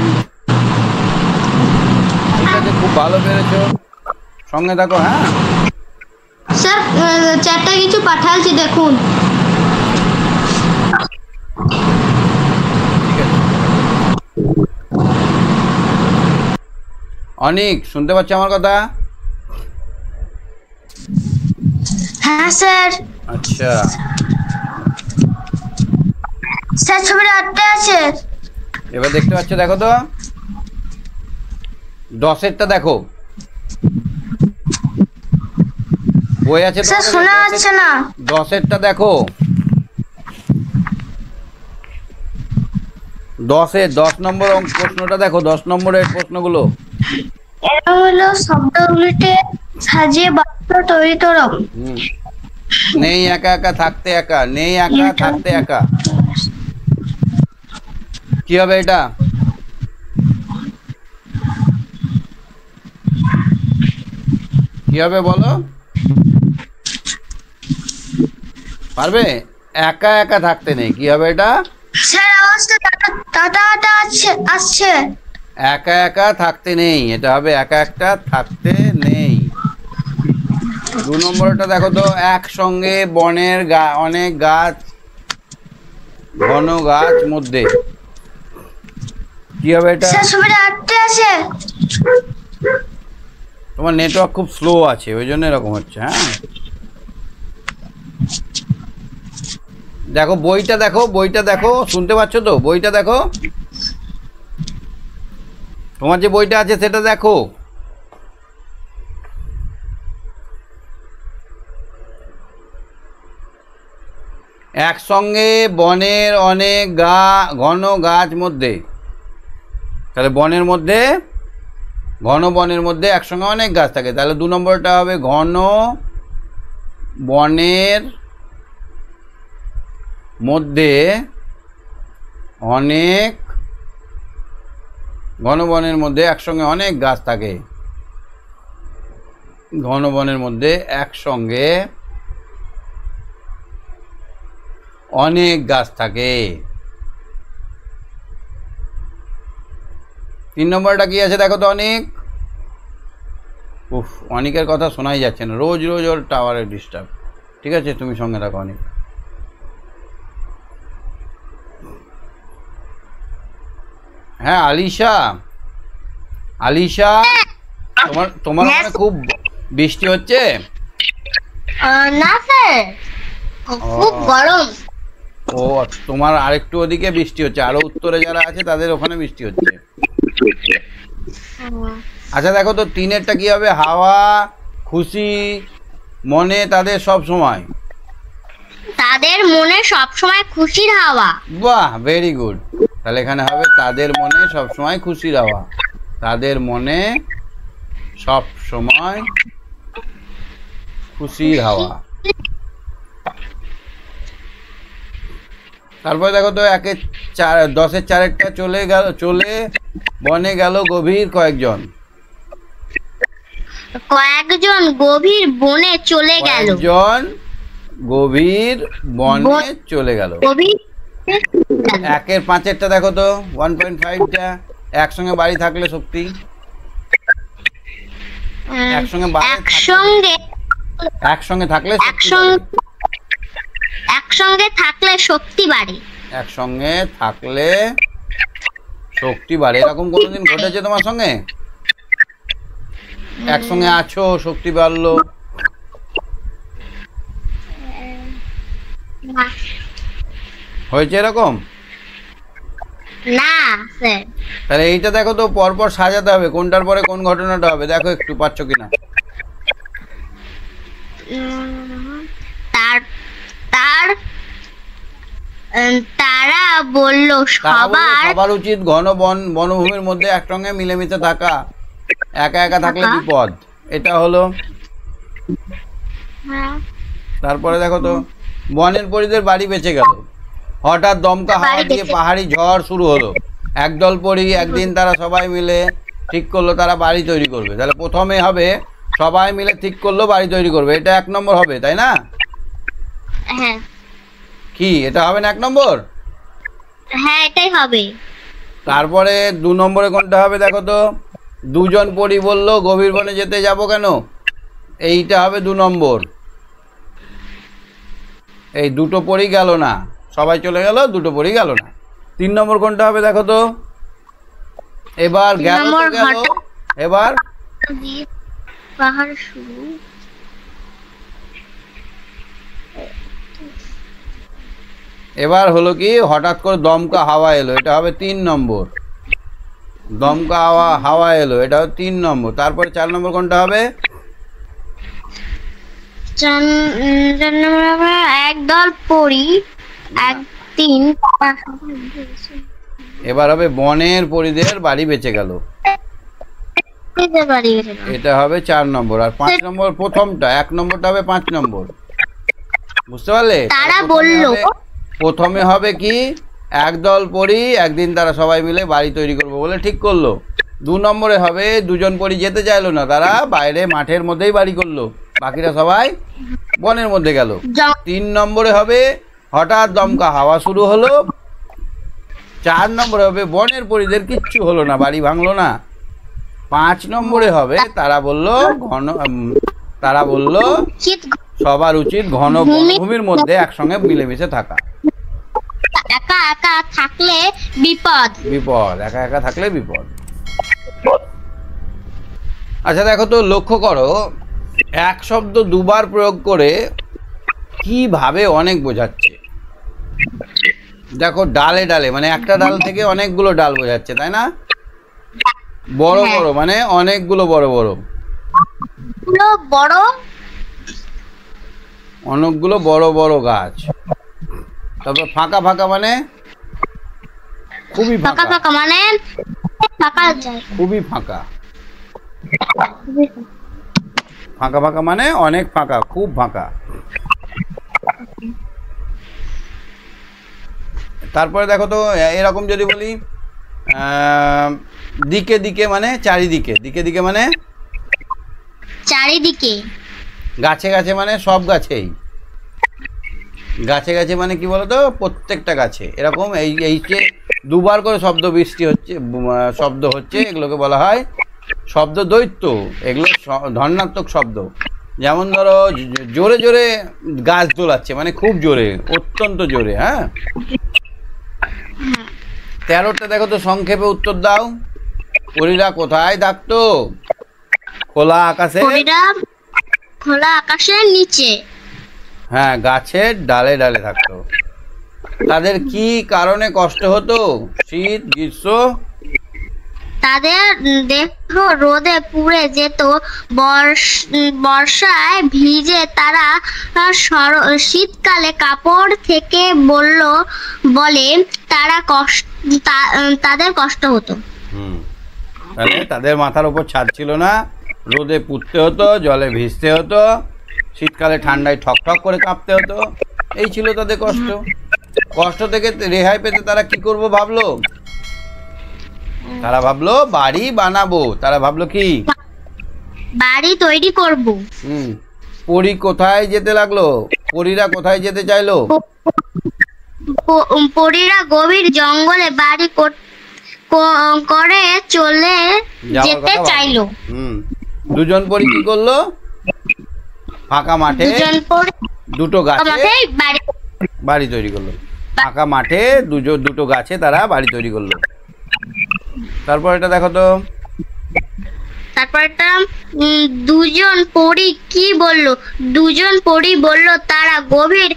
[SPEAKER 1] ঠিক আছে, খুব ভালো পেরেছো, সঙ্গে থাকো। হ্যাঁ
[SPEAKER 2] স্যার, চারটা কিছু পাঠাচ্ছি দেখুন।
[SPEAKER 1] অনিক, শুনতে পাচ্ছ আমার কথা?
[SPEAKER 2] হ্যাঁ স্যার।
[SPEAKER 1] আচ্ছা
[SPEAKER 2] স্যার ছবিটা আটটা আছে।
[SPEAKER 1] এবার দেখতে পাচ্ছ, দেখো তো 10এরটা দেখো। বই আছে
[SPEAKER 2] স্যার, শোনা যাচ্ছে না।
[SPEAKER 1] 10এরটা দেখো। 10 নম্বর প্রশ্নটা দেখো, 10 নম্বরের প্রশ্নগুলো।
[SPEAKER 2] এটা হলো শব্দগুলিতে সাজিয়ে বাক্য তৈরি করো।
[SPEAKER 1] নেই একা একা থাকতে একা, নেই একা থাকতে একা। কি হবে এটা? কি হবে বলো? পারবে? একা একা থাকতে নেই, কি হবে এটা?
[SPEAKER 2] স্যার আওয়াজটা টাটা আসছে।
[SPEAKER 1] একা একা থাকতে নেই, এটা হবে একা একটা থাকতে নেই। 2 নম্বরটা দেখো তো, একসঙ্গে বনের অনেক গাছ, ঘন গাছ মধ্যে। কি হবে এটা?
[SPEAKER 2] স্যার ছবিটা আটটা আছে।
[SPEAKER 1] তোমার নেটওয়ার্ক খুব স্লো আছে, ওই জন্য এরকম হচ্ছে। হ্যাঁ দেখো বইটা দেখো, বইটা দেখো, শুনতে পাচ্ছ তো? বইটা দেখো, তোমার যে বইটা আছে সেটা দেখো। একসঙ্গে বনের অনেক ঘন গাছ মধ্যে, তাহলে বনের মধ্যে, ঘন বনের মধ্যে একসঙ্গে অনেক গাছ থাকে, তাহলে 2 নম্বরটা হবে ঘন বনের মধ্যে অনেক, ঘন বনের মধ্যে একসঙ্গে অনেক গাছ থাকে। ঘন বনের মধ্যে একসঙ্গে অনেক গাছ থাকে। 3 নম্বরটা কি আছে দেখো তো অনেক। অনেকের কথা শোনাই যাচ্ছে না, রোজ রোজ ওর টাওয়ারের ডিস্টার্ব। ঠিক আছে, তুমি সঙ্গে থাকো অনেক। হ্যাঁ আলিশা, তোমার খুব বৃষ্টি হচ্ছে?
[SPEAKER 2] না স্যার, খুব গরম।
[SPEAKER 1] ও, তোমার আরেকটু ওদিকে বৃষ্টি হচ্ছে, আরো উত্তরে যারা আছে তাদের ওখানে বৃষ্টি হচ্ছে। আচ্ছা দেখো তো, তিনেরটা কি হবে? হাওয়া, খুশি, মনে তাদের সব সময়।
[SPEAKER 2] তাদের মনে সব সময় খুশির হাওয়া।
[SPEAKER 1] বাহ, ভেরি গুড। তাহলে এখানে হবে তাদের মনে সব সময় খুশির হাওয়া। তাদের মনে সব সময় খুশির হাওয়া। তারপরে দেখো তো, 10-এর 4-একটা চলে বনে গেল গভীর কয়েকজন।
[SPEAKER 2] কয়েকজন গভীর বনে চলে গেল।
[SPEAKER 1] কয়েকজন গভীর বনে চলে গেল। 1-এর 5-এরটা দেখো তো, 1.5টা। একসঙ্গে বাড়ি থাকলে শক্তি। একসঙ্গে থাকলে
[SPEAKER 2] একসঙ্গে থাকলে শক্তি বাড়ে।
[SPEAKER 1] একসঙ্গে থাকলে শক্তি বাড়ে। এরকম কোনোদিন ঘটেছে তোমার সঙ্গে? একসঙ্গে আছো, শক্তি বাড়লো? হয়েছে এরকম?
[SPEAKER 2] না স্যার।
[SPEAKER 1] তাহলে এইটা দেখো তো, পরপর সাজাতে হবে, কোনটার পরে কোন ঘটনাটা হবে, দেখো একটু পাচ্ছ কিনা।
[SPEAKER 2] তারা বলল
[SPEAKER 1] সবার উচিত ঘন বনভূমির মধ্যে একসঙ্গে মিলেমিশে থাকা, একা একা থাকলে বিপদ। এটা হলো। তারপরে দেখো তো, বনের পরীদের বাড়ি বেঁচে গেল। হঠাৎ দমকা হাওয়া দিয়ে পাহাড়ি ঝড় শুরু হলো। একদল পরী একদিন তারা সবাই মিলে ঠিক করলো তারা বাড়ি তৈরি করবে। তাহলে প্রথমে হবে সবাই মিলে ঠিক করলো বাড়ি তৈরি করবে, এটা 1 নম্বর হবে, তাই না?
[SPEAKER 2] হ্যাঁ।
[SPEAKER 1] কি এটা হবে না 1 নম্বর?
[SPEAKER 2] হ্যাঁ, এটাই হবে।
[SPEAKER 1] তারপরে 2 নম্বরে কোনটা হবে দেখো তো, দুজন পরী বলল গভীর বনে যেতে যাব কেন, এইটা হবে 2 নম্বর। এই দুটো পরী গেল না, সবাই চলে গেল, দুটো পরী গেল না। 3 নম্বর কোনটা হবে দেখো তো, এবার গেল তো গেল, এবার
[SPEAKER 2] পাহাড় শুরু।
[SPEAKER 1] এবার হলো কি, হঠাৎ করে দমকা হাওয়া এলো, এটা হবে 3 নম্বর। দমকা হাওয়া এলো, এটা হবে 3 নম্বর। তারপরে 4 নম্বর কোনটা হবে?
[SPEAKER 2] 4 নম্বর হবে একদল পরী একদিন।
[SPEAKER 1] এবার হবে বনের পরীদের বাড়ি বেঁচে গেল, এটা হবে 4 নম্বর। আর 5 নম্বর প্রথমটা, 1 নম্বরটা হবে 5 নম্বর, বুঝতে পারলে?
[SPEAKER 2] তারা বলল
[SPEAKER 1] প্রথমে হবে কি, একদল পরী একদিন তারা সবাই মিলে বাড়ি তৈরি করবে বলে ঠিক করলো। 2 নম্বরে হবে দুজন পরী যেতে চাইলো না, তারা বাইরে মাঠের মধ্যেই বাড়ি করলো, বাকিরা সবাই বনের মধ্যে গেল। 3 নম্বরে হবে হঠাৎ দমকা হাওয়া শুরু হলো। 4 নম্বরে হবে বনের পরীদের কিচ্ছু হলো না, বাড়ি ভাঙলো না। 5 নম্বরে হবে তারা বলল সবার উচিত ঘন বনভূমির মধ্যে একসঙ্গে মিলেমিশে থাকা।
[SPEAKER 2] একা একা থাকলে বিপদ।
[SPEAKER 1] একা একা থাকলে বিপদ। আচ্ছা দেখো তো, লক্ষ্য করো, এক শব্দ দুবার প্রয়োগ করে কিভাবে অনেক বোঝাচ্ছে। দেখো, ডালে ডালে মানে একটা ডাল থেকে অনেকগুলো ডাল বোঝাচ্ছে, তাই না? বড় বড় মানে অনেকগুলো বড় বড়, অনেকগুলো বড় বড় গাছ। তারপর ফাঁকা ফাঁকা মানে খুবই ফাঁকা,
[SPEAKER 2] মানে
[SPEAKER 1] খুবই ফাঁকা। ফাঁকা ফাঁকা মানে অনেক ফাঁকা, খুব ফাঁকা। তারপরে দেখো তো, এরকম যদি বলি দিকে দিকে মানে চারিদিকে, দিকে দিকে মানে
[SPEAKER 2] চারিদিকে।
[SPEAKER 1] গাছে গাছে মানে সব গাছেই, গাছে গাছে মানে কি বলতো, প্রত্যেকটা গাছে। এরকম এই যে দুবার করে শব্দ হচ্ছে, এগুলোকে বলা হয় শব্দ দ্বৈত। এগুলো ধর্নাত্মক শব্দ। যেমন ধরো, জোরে জোরে গাছ দোলাচ্ছে মানে খুব জোরে, অত্যন্ত জোরে। হ্যাঁ, 13টা দেখো তো, সংক্ষেপে উত্তর দাও। পরীরা কোথায় থাকতো? খোলা আকাশে।
[SPEAKER 2] খোলা আকাশের নিচে।
[SPEAKER 1] হ্যাঁ, গাছের ডালে ডালে থাকতো। তাদের কি কারণে কষ্ট হতো? শীত, গ্রীষ্ম?
[SPEAKER 2] তাদের দেহ রোদে পুড়ে যেত, বর্ষায় ভিজে তারা শীতকালে কাপড় থেকে বলে তাদের কষ্ট হতো।
[SPEAKER 1] তাহলে তাদের মাথার উপর ছাদ ছিল না, রোদে পুড়তে হতো, জলে ভিজতে হতো, শীতকালে ঠান্ডায় ঠকঠক করে কাঁপতে হতো। এই ছিল তাদের কষ্ট। কষ্ট থেকে রেহাই পেতে তারা কি করব ভাবলো? তারা ভাবলো বাড়ি বানাবো। তারা ভাবলো কি?
[SPEAKER 2] বাড়ি তৈরি করব।
[SPEAKER 1] পরী কোথায় যেতে লাগলো? পরীরা কোথায় যেতে চাইলো?
[SPEAKER 2] পরীরা গভীর জঙ্গলে বাড়ি করে চলে যেতে চাইলো।
[SPEAKER 1] দুজন পরী কি করলো? ফাঁকা মাঠে দুটো গাছে বাড়ি তৈরি করলো। ফাঁকা মাঠে দুটো গাছে তারা বাড়ি তৈরি করলো। তারপর এটা দেখো তো।
[SPEAKER 2] তারপরটা দুজন পরী কি বলল? দুজন পরী বলল তারা গভীর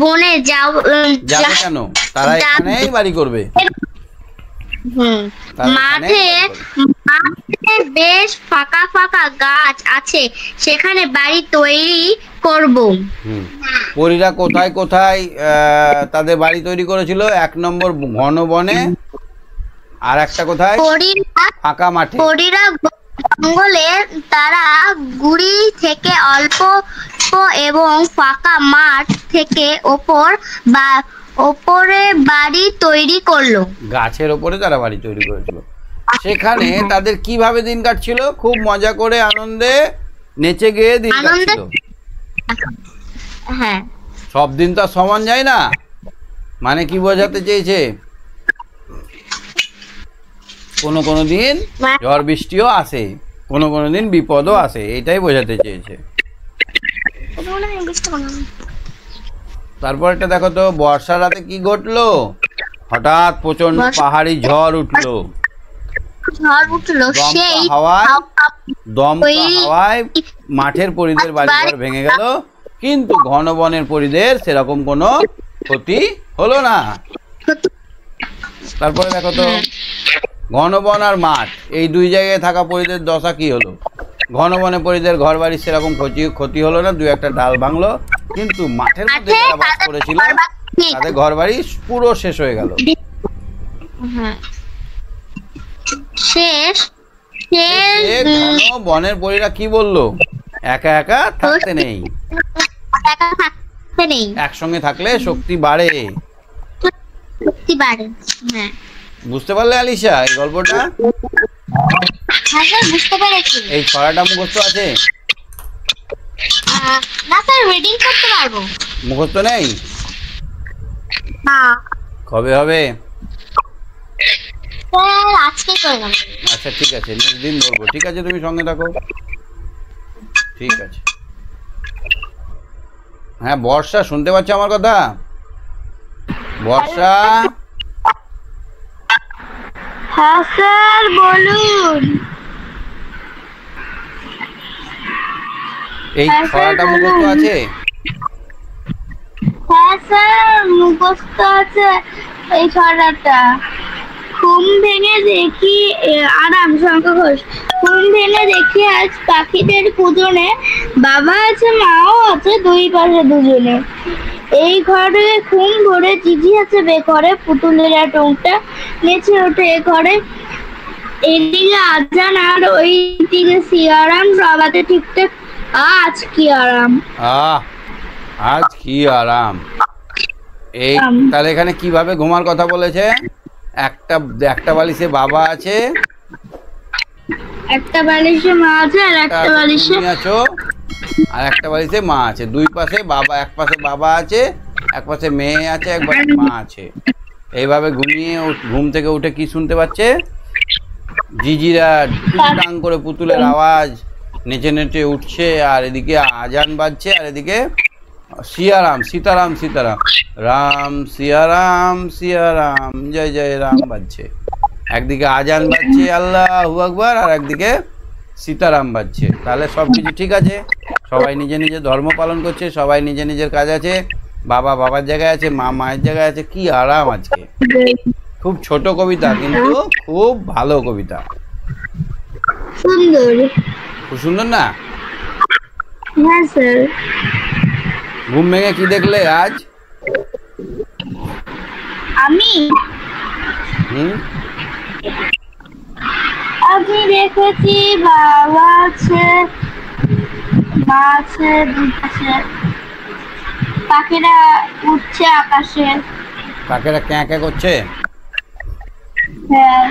[SPEAKER 2] বনে
[SPEAKER 1] যাবে কেন? তারা এখানেই বাড়ি করবে।
[SPEAKER 2] মাঠে বেশ ফাঁকা ফাঁকা গাছ আছে, সেখানে বাড়ি তৈরি করব।
[SPEAKER 1] পরীরা কোথায় কোথায় তাদের বাড়ি তৈরি করেছিল? 1 নম্বর ঘন বনে, আর একটা কোথায়? ফাঁকা মাঠে।
[SPEAKER 2] পরীরা জঙ্গলে তারা গুড়ি থেকে অল্প এবং ফাঁকা মাঠ থেকে ওপরে বাড়ি তৈরি করলো।
[SPEAKER 1] গাছের ওপরে তারা বাড়ি তৈরি করেছিল। সেখানে তাদের কিভাবে দিন কাটছিল? খুব মজা করে, আনন্দে, নেচে গেয়ে দিন কাটছিল।
[SPEAKER 2] হ্যাঁ,
[SPEAKER 1] সব দিন তো সমান যায় না। মানে কি বোঝাতে চেয়েছে? কোনো দিন ঝড় বৃষ্টিও আসে, কোনো দিন বিপদও আসে, এটাই বোঝাতে চেয়েছে। তারপর এটা দেখো তো, বর্ষা রাতে কি ঘটলো? হঠাৎ প্রচন্ড পাহাড়ি ঝড় উঠলো। দমকা হাওয়ায় মাঠের পরিদের বাড়িঘর ভেঙে গেল, কিন্তু ঘন বনের পরিদের সেরকম কোনো ক্ষতি হলো না। তারপরে দেখো তো, ঘন বন আর মাঠ, এই দুই জায়গায় থাকা পরিদের দশা কি হলো? ঘন বনে পরিদের ঘর বাড়ি সেরকম ক্ষতি হলো না, 2-1টা ডাল ভাঙলো, কিন্তু মাঠের মধ্যে যারা বাস করেছিল তাদের ঘর বাড়ি পুরো শেষ হয়ে গেল। ঘন বনের পরীরা কি বললো? একা একা থাকতে নেই, একসঙ্গে থাকলে শক্তি বাড়ে। বুঝতে পারলে আলিশা এই গল্পটা?
[SPEAKER 2] বুঝতে পেরেছি।
[SPEAKER 1] এই ছড়াটা মুখস্থ আছে?
[SPEAKER 2] না স্যার, রিডিং করতে পারবো।
[SPEAKER 1] মুখস্থ নেই?
[SPEAKER 2] না।
[SPEAKER 1] কবে হবে?
[SPEAKER 2] স্যার আজকে করলাম।
[SPEAKER 1] আচ্ছা ঠিক আছে, নেক্সট দিন বলবো। ঠিক আছে, তুমি সঙ্গে থাকো। ঠিক আছে। হ্যাঁ বর্ষা, শুনতে পাচ্ছ আমার কথা? বর্ষা।
[SPEAKER 2] হ্যাঁ স্যার বলুন।
[SPEAKER 1] এই ছড়াটা মুখস্থ আছে?
[SPEAKER 2] হ্যাঁ স্যার মুখস্থ আছে এই ছড়াটা। ঘুম ভেঙে দেখি, আরাম শঙ্কর ঘোষ। ঘুম ভেঙে দেখি আজ পাখিদের কুজনে, বাবা আছে মাও আছে দুই পাশে দুজনে। এই ঘরে ঘুম ভরে জিজি আছে বেঘরে, পুতুলেরা টোংটা নেচে ওঠে এ ঘরে। এদিকে আজান আর ওই দিকে সিয়ারাম, সবাতে ঠিকঠাক আজ কি আরাম।
[SPEAKER 1] আজ কি আরাম। এই তাহলে এখানে কিভাবে ঘুমার কথা বলেছে? একটা বালিশে বাবা আছে,
[SPEAKER 2] একটা বালিশে মা আছে, আর একটা বালিশে
[SPEAKER 1] আছো, আর একটা বালিশে মা আছে। দুই পাশে বাবা, এক পাশে বাবা আছে, এক পাশে মেয়ে আছে, এক পাশে মা আছে। এইভাবে ঘুম থেকে উঠে কি শুনতে পাচ্ছে? জিজিরা টুকটাং করে পুতুলের আওয়াজ, নেচে নেচে উঠছে, আর এদিকে আজান বাজছে, আর এদিকে সিয়ারাম, সীতারাম সীতারাম, রাম সিয়ারাম সিয়ারাম, জয় জয় রাম বাজছে। একদিকে আজান বাজছে আল্লাহু আকবার, আর একদিকে সীতারাম বাজছে। তাহলে সবকিছু ঠিক আছে? সবাই নিজে নিজে ধর্ম পালন করছে, সবাই নিজে নিজের কাজ আছে, বাবা বাবার জায়গায় আছে, মা মায়ের জায়গায় আছে। কি আরাম আজকে। খুব ছোট কবিতা কিন্তু খুব ভালো কবিতা,
[SPEAKER 2] সুন্দর।
[SPEAKER 1] খুব সুন্দর না?
[SPEAKER 2] হ্যাঁ স্যার।
[SPEAKER 1] ঘুম ভেঙে কি দেখলে আজ?
[SPEAKER 2] আমি আমি দেখেছি বাবা আছে, মা আছে, দুধ আছে, পাখিরা উঠছে আকাশে।
[SPEAKER 1] কাকেরা ক্যাঁ ক্যাঁ করছে?
[SPEAKER 2] হ্যাঁ,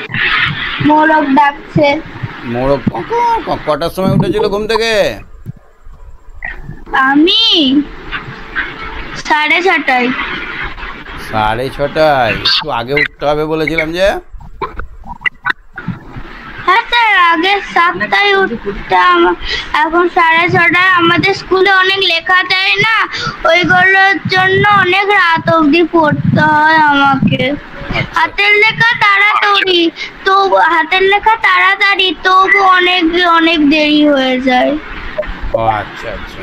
[SPEAKER 2] মোরগ ডাকছে।
[SPEAKER 1] মোরগ কটার সময় উঠেছিল ঘুম থেকে?
[SPEAKER 2] আমি 6:30।
[SPEAKER 1] 6:30? একটু আগে উঠতে হবে বলেছিলাম যে।
[SPEAKER 2] হ্যাঁ স্যার, আগে 7টায় উঠতাম, এখন 6:30। আমাদের স্কুলে অনেক লেখা দেয় না, ওইগুলোর জন্য অনেক রাত অবধি পড়তে হয় আমাকে। হাতের লেখা তাড়াতাড়ি, তবু অনেক অনেক দেরি হয়ে যায়।
[SPEAKER 1] ও আচ্ছা আচ্ছা।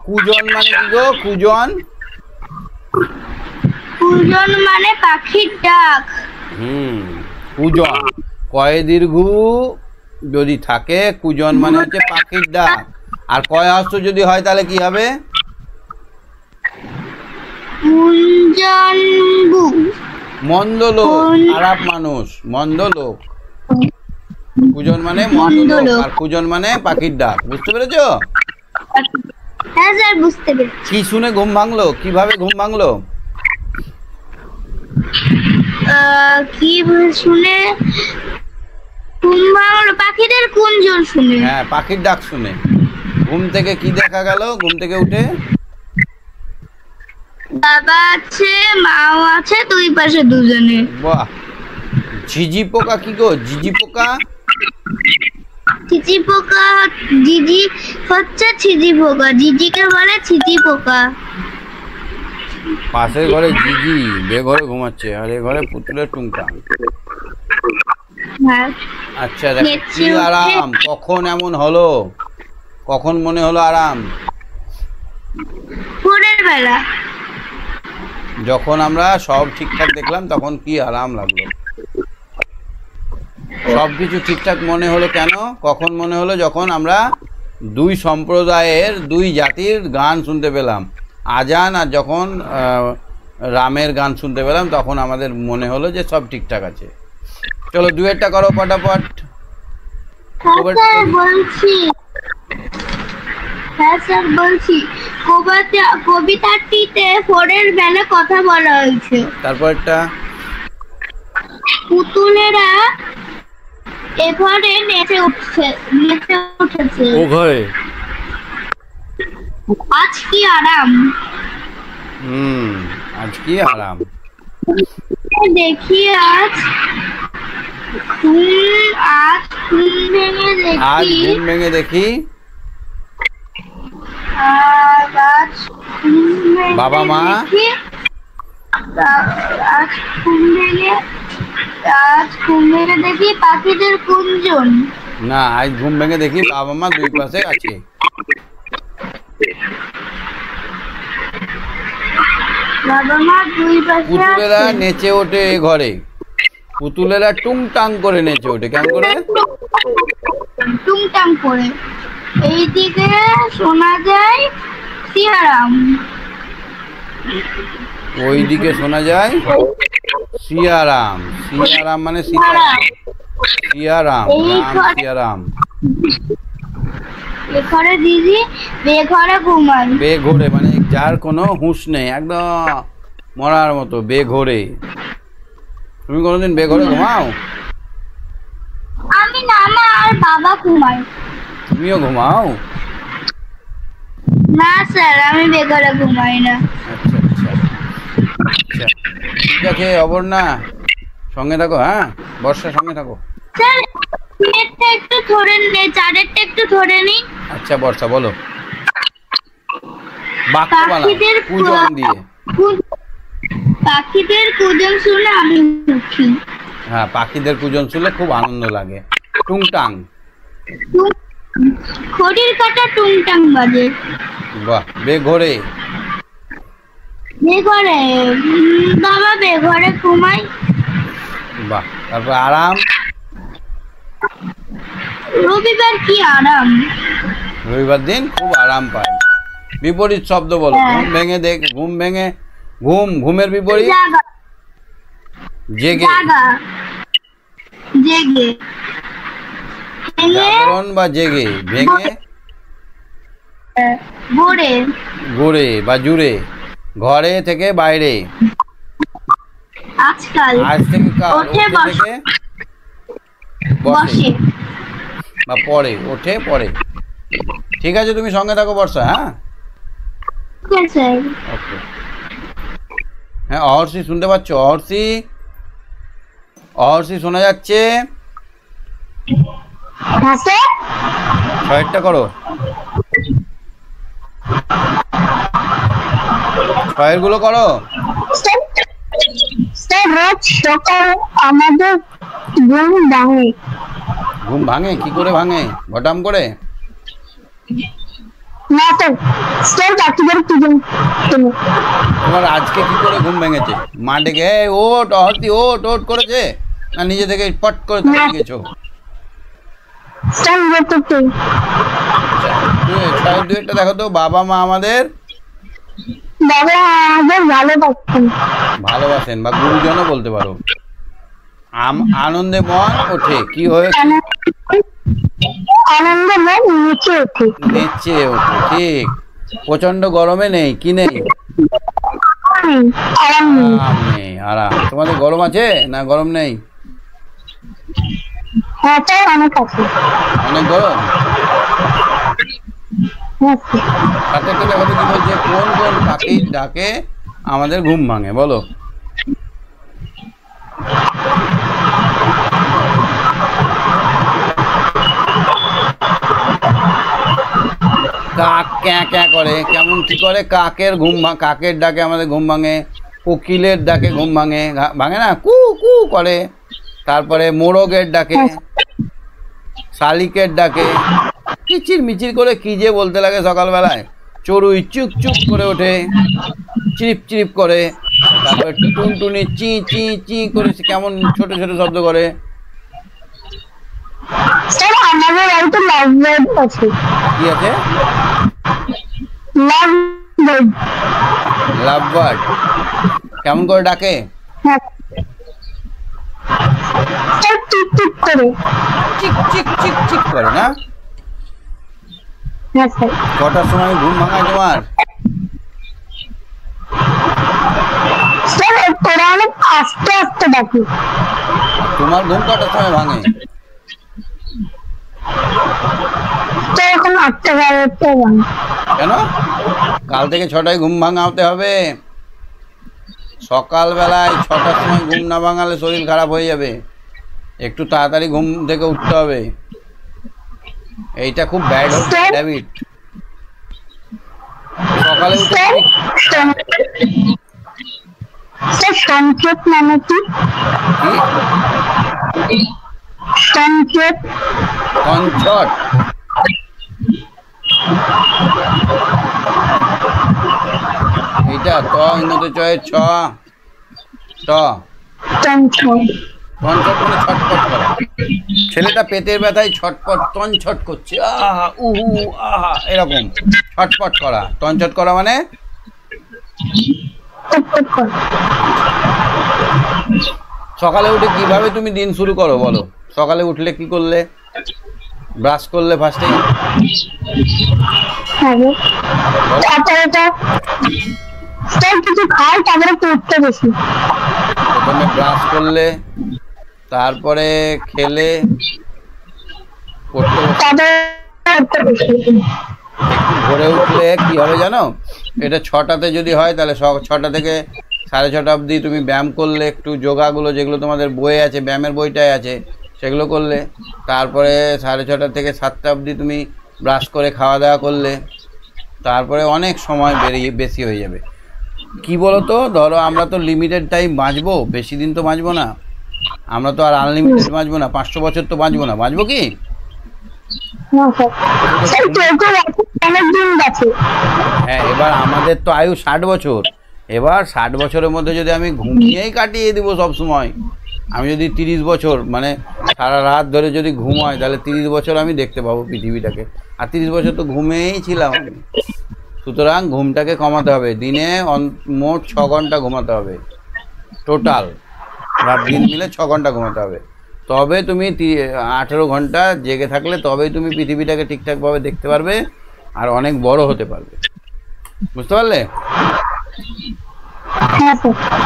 [SPEAKER 1] কুজন মানে কি গো? কুজন?
[SPEAKER 2] কুজন মানে পাখির ডাক।
[SPEAKER 1] কুজন কয়ে দীর্ঘ যদি থাকে, কুজন মানে হচ্ছে পাখির ডাক। আর কয় হস্ত যদি হয় তাহলে কি হবে?
[SPEAKER 2] কুঞ্জনবু।
[SPEAKER 1] মন্দ লোক, খারাপ মানুষ, মন্দ লোক। কুজন মানে মন্দ লোক, আর কুজন মানে পাখির ডাক। বুঝতে পেরেছো?
[SPEAKER 2] হ্যাঁ স্যার, বুঝতে পেরেছি।
[SPEAKER 1] কি শুনে ঘুম ভাঙলো? কিভাবে ঘুম ভাঙলো?
[SPEAKER 2] কি শুনে ঘুম ভাঙলো? পাখিদের কুঞ্জন শুনে।
[SPEAKER 1] হ্যাঁ, পাখির ডাক শুনে। ঘুম থেকে কি দেখা গেল? ঘুম থেকে উঠে
[SPEAKER 2] বাবা আছে, মাও আছে, দুই পাশে দুজনে।
[SPEAKER 1] বাহ। ঝিঝি পোকা কি গো? ঝিঝি পোকা?
[SPEAKER 2] ছিচি পোকা। জিজি হচ্ছে ছিচি পোকা, জিজিকে বলে ছিচি পোকা।
[SPEAKER 1] পাশের ঘরে জিজি বেঘরে ঘুমাচ্ছে, আর এ ঘরে পুতুলের টুংটাং।
[SPEAKER 2] হ্যাঁ।
[SPEAKER 1] আচ্ছা দেখো কি আরাম। কখন এমন হলো? কখন মনে হলো আরাম?
[SPEAKER 2] ভোরের বেলা।
[SPEAKER 1] যখন আমরা সব ঠিকঠাক দেখলাম তখন কি আরাম লাগলো। সবকিছু ঠিকঠাক মনে হলো কেন? কখন মনে হলো? যখন আমরা দুই সম্প্রদায়ের, দুই জাতির গান শুনতে পেলাম, আজান আর যখন রামের গান শুনতে পেলাম, তখন আমাদের মনে হলো যে সব ঠিকঠাক আছে। চলো দুয়েরটা করো পটাপট।
[SPEAKER 2] হ্যাঁ স্যার বলছি। কবিতাটিতে ভোরের বেলা কথা বলা হয়েছে।
[SPEAKER 1] তারপরটা?
[SPEAKER 2] পুতুলেরা এ ঘরে নেচে উঠেছে।
[SPEAKER 1] ও ঘরে
[SPEAKER 2] আজ কি আরাম।
[SPEAKER 1] আজ কি আরাম।
[SPEAKER 2] দেখি আজ ঘুম ভেঙে দেখি
[SPEAKER 1] বাবা মা
[SPEAKER 2] আজ ঘুম ভেঙে দেখি পাখিদের কুঞ্জন।
[SPEAKER 1] না, আজ ঘুম ভেঙে দেখি বাবা মা দুই পাশে আছে।
[SPEAKER 2] বাবা মা দুই পাশে।
[SPEAKER 1] পুতুলেরা নেচে ওঠে এ ঘরে। পুতুলেরা টুংটাং করে নেচে ওঠে। কেমন করে?
[SPEAKER 2] টুংটাং করে। এইদিকে শোনা যায় সিয়ারাম।
[SPEAKER 1] ওইদিকে শোনা যায় সিয়ারাম। সিয়ারাম মানে সীতারাম। সিয়ারাম, রাম সিয়ারাম।
[SPEAKER 2] এঘরে দিদি বেঘরে ঘুমায়।
[SPEAKER 1] বেঘরে মানে যার কোনো হুঁশ নেই, একদম মরার মতো বেঘরে। তুমি কোনোদিন বেঘরে ঘুমাও?
[SPEAKER 2] আমি না, আমার বাবা ঘুমায়।
[SPEAKER 1] তুমিও ঘুমাও?
[SPEAKER 2] না স্যার, আমি বেঘরে ঘুমাই না।
[SPEAKER 1] আচ্ছা আচ্ছা আচ্ছা, ঠিক আছে অবর্ণা, সঙ্গে থাকো। হ্যাঁ, বর্ষার সঙ্গে থাকো।
[SPEAKER 2] স্যার নেটটা একটু ধরে নে, চারেরটা একটু ধরে নি।
[SPEAKER 1] আচ্ছা বর্ষা বলো, বাক্য বানাও কুজন দিয়ে।
[SPEAKER 2] পাখিদের কুজন শুনে আমি উঠি।
[SPEAKER 1] হ্যাঁ, পাখিদের কুজন শুনলে খুব আনন্দ লাগে। টুংটাং।
[SPEAKER 2] ঘড়ির কাঁটা টুংটাং বাজে।
[SPEAKER 1] বাহ। বেঘরে।
[SPEAKER 2] বেঘরে বাবা বেঘরে ঘুমাই।
[SPEAKER 1] বাহ। তারপর আরাম।
[SPEAKER 2] রবিবার কি আরাম।
[SPEAKER 1] রবিবার দিন খুব আরাম পায়। বিপরীত শব্দ বলো।
[SPEAKER 2] হ্যাঁ।
[SPEAKER 1] ঘুম ভেঙে দেখ, ঘুম ভেঙে, ঘুমের বিপরীত
[SPEAKER 2] জাগা।
[SPEAKER 1] জেগে।
[SPEAKER 2] জাগা। জেগে। ভেঙে।
[SPEAKER 1] জাগরণ বা জেগে। ভেঙে
[SPEAKER 2] গড়ে।
[SPEAKER 1] গড়ে বা জুড়ে। ঘরে থেকে বাইরে।
[SPEAKER 2] আজকাল।
[SPEAKER 1] আজ থেকে কাল।
[SPEAKER 2] ওঠে
[SPEAKER 1] ওঠে
[SPEAKER 2] বসে।
[SPEAKER 1] থেকে বসে বা পড়ে। ওঠে পড়ে। ঠিক আছে, তুমি সঙ্গে থাকো বর্ষা। হ্যাঁ,
[SPEAKER 2] ঠিক আছে।
[SPEAKER 1] ওকে। হ্যাঁ, অহর্ষি শুনতে পাচ্ছ? অহর্ষি, অহর্ষি শোনা যাচ্ছে?
[SPEAKER 2] হাসে।
[SPEAKER 1] ছয়েরটা করো। ছয়ের গুলো করো।
[SPEAKER 2] স্যার রোজ সকাল আমাদের ঘুম ভাঙে।
[SPEAKER 1] ঘুম ভাঙে? কি করে ভাঙে? ঘটাম করে?
[SPEAKER 2] না স্যার, স্যার বাকিদের কি তুমি
[SPEAKER 1] তোমার আজকে কি করে ঘুম ভেঙেছে? মা ডেকে এই ওঠ অহর্তি ওঠ ওঠ করেছে, না নিজে থেকে পট করে তুমি গেছো?
[SPEAKER 2] স্যার বলতে
[SPEAKER 1] ছয়ের দুইটা দেখো তো। বাবা মা আমাদের
[SPEAKER 2] বাবা আমাদের ভালোবাসেন।
[SPEAKER 1] ভালোবাসেন বা গুরুজনও বলতে পারো। আনন্দে মন ওঠে। কি হয়ে?
[SPEAKER 2] আনন্দে মন নেচে ওঠে।
[SPEAKER 1] নেচে ওঠে। ঠিক। প্রচন্ড গরমে নেই। কি নেই?
[SPEAKER 2] আরাম নেই।
[SPEAKER 1] আরাম নেই। আরাম। তোমাদের গরম আছে না গরম নেই?
[SPEAKER 2] হ্যাঁ স্যার অনেক আছে।
[SPEAKER 1] অনেক গরম।
[SPEAKER 2] হ্যাঁ স্যার।
[SPEAKER 1] সাথে একটা দেখো তো কি বলছে, কোন কোন পাখির ডাকে আমাদের ঘুম ভাঙে বলো? কাক ক্যাঁ ক্যাঁ করে। কেমন কি করে? কাকের কাকের ডাকে আমাদের ঘুম ভাঙে। কোকিলের ডাকে ঘুম ভাঙে। ভাঙে না? কু কু করে। তারপরে মোরগের ডাকে, শালিকের ডাকে কিচির মিচির করে কি যে বলতে লাগে সকালবেলায়। চড়ুই চুপ চুপ করে ওঠে, চিরিপ চিরিপ করে। তারপরে টুনটুনি চি চি চি করে কেমন ছোট ছোট শব্দ করে।
[SPEAKER 2] স্যার আমাদের বাড়িতে লাভ বার্ড আছে।
[SPEAKER 1] কি আছে?
[SPEAKER 2] Love bird.
[SPEAKER 1] Love bird. কেমন করে ডাকে?
[SPEAKER 2] হ্যাঁ স্যার টিপ টিপ করে।
[SPEAKER 1] চিক চিক চিক চিক করে না?
[SPEAKER 2] হ্যাঁ স্যার।
[SPEAKER 1] কটার সময় ঘুম ভাঙায় তোমার?
[SPEAKER 2] স্যার ওরা অনেক আস্তে আস্তে ডাকে।
[SPEAKER 1] তোমার ঘুম কটার সময় ভাঙে?
[SPEAKER 2] স্যার এখন 8টা 12টা ভাঙে।
[SPEAKER 1] কেন? কাল থেকে 6টায় ঘুম ভাঙাতে হবে। সকালবেলায় 6টার সময় ঘুম না ভাঙালে শরীর খারাপ হয়ে যাবে। একটু তাড়াতাড়ি ঘুম থেকে উঠতে হবে। এইটা খুব ব্যাড হ্যাবিট। সকালে উঠে
[SPEAKER 2] স্যার সংক্ষেপ মানে কি?
[SPEAKER 1] কি?
[SPEAKER 2] সংক্ষেপ।
[SPEAKER 1] কনছট। এইটা ত ইংরেজি চয়ের ছ ট।
[SPEAKER 2] সংক্ষেপ।
[SPEAKER 1] তনছট মানে ছটপট করা। ছেলেটা পেটের ব্যথায় ছটপট তনছট করছে, আহা উহু আহা এরকম ছটপট করা। তনছট করা মানে সকালে উঠে কিভাবে তুমি দিন শুরু করো বলো? সকালে উঠলে কি করলে? ব্রাশ করলে ফার্স্টে?
[SPEAKER 2] কিছু খাই তারপরে পড়তে বসি।
[SPEAKER 1] প্রথমে ব্রাশ করলে, তারপরে খেলে, পড়তে বসলে। একটু ভোরে উঠলে কি হবে জানো? এটা 6টাতে যদি হয় তাহলে 6টা থেকে 6:30 অবধি তুমি ব্যায়াম করলে, একটু যোগাগুলো যেগুলো তোমাদের বইয়ে আছে, ব্যায়ামের বইটাই আছে, সেগুলো করলে। তারপরে 6:30 থেকে 7টা অবধি তুমি ব্রাশ করে খাওয়া দাওয়া করলে। তারপরে অনেক সময় বেশি হয়ে যাবে। কি বলো তো, ধরো আমরা তো লিমিটেড টাইম বাঁচবো, বেশি দিন তো বাঁচবো না। আমরা তো আর আনলিমিটেড বাঁচবো না, 500 বছর তো বাঁচবো না। বাঁচবো কি? হ্যাঁ, এবার আমাদের তো আয়ু 60 বছর। এবার 60 বছরের মধ্যে যদি আমি ঘুমিয়েই কাটিয়ে দিব সব সময়, আমি যদি 30 বছর মানে সারা রাত ধরে যদি ঘুম হয়, তাহলে 30 বছর আমি দেখতে পাবো পৃথিবীটাকে। আর 30 বছর তো ঘুমেই ছিলাম আমি। সুতরাং ঘুমটাকে কমাতে হবে, দিনে মোট 6 ঘন্টা ঘুমাতে হবে টোটাল, রাত দিন মিলে 6 ঘন্টা ঘুমাতে হবে। তবে তুমি 18 ঘন্টা জেগে থাকলে তবেই তুমি পৃথিবীটাকে ঠিকঠাকভাবে দেখতে পারবে আর অনেক বড় হতে পারবে। বুঝতে পারলে?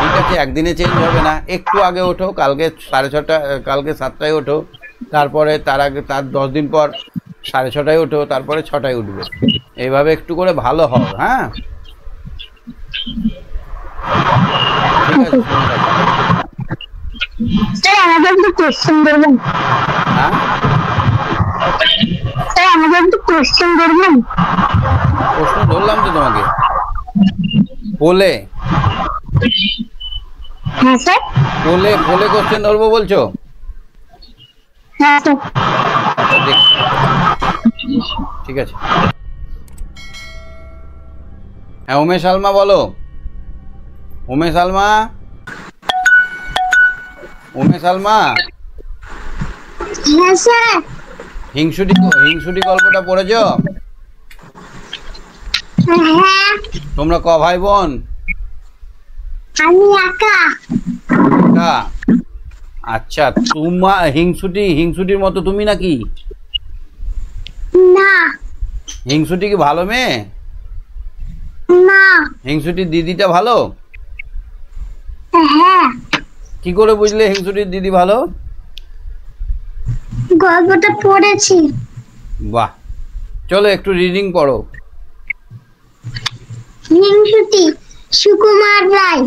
[SPEAKER 1] ঠিক আছে, একদিনে চেঞ্জ হবে না। একটু আগে ওঠো, কালকে 6:30, কালকে 7টায় ওঠো, তারপরে তার আগে তার 10 দিন পর 6:30টায় ওঠো, তারপরে 6টায় উঠবে। এইভাবে একটু করে ভালো হও। হ্যাঁ, ঠিক আছে।
[SPEAKER 2] আমাদের একটু কোশ্চেন করবেন?
[SPEAKER 1] হ্যাঁ,
[SPEAKER 2] আমাদের একটু কোশ্চেন করবেন?
[SPEAKER 1] প্রশ্ন ধরলাম তো তোমাকে বলে।
[SPEAKER 2] হ্যাঁ স্যার।
[SPEAKER 1] বলে বলে কোশ্চেন ধরবো বলছো?
[SPEAKER 2] হ্যাঁ স্যার।
[SPEAKER 1] ঠিক আছে। হ্যাঁ, উমেশ আলমা বলো। উমেশ আলমা, উমেশ আলমা।
[SPEAKER 2] হ্যাঁ স্যার।
[SPEAKER 1] হিংসুটি হিংসুটি গল্পটা পড়েছো?
[SPEAKER 2] হ্যাঁ।
[SPEAKER 1] তোমরা ক ভাই বোন?
[SPEAKER 2] আমি একা।
[SPEAKER 1] একা? আচ্ছা, হিংসুটির মতো তুমি নাকি?
[SPEAKER 2] না।
[SPEAKER 1] হিংসুটি কি ভালো মেয়ে?
[SPEAKER 2] না।
[SPEAKER 1] হিংসুটির দিদিটা ভালো?
[SPEAKER 2] হ্যাঁ।
[SPEAKER 1] কি করে বুঝলে হিংসুটির দিদি ভালো?
[SPEAKER 2] গল্পটা পড়েছি।
[SPEAKER 1] বাহ, চলো একটু রিডিং পড়ো।
[SPEAKER 2] হিংসুটি সুকুমার রায়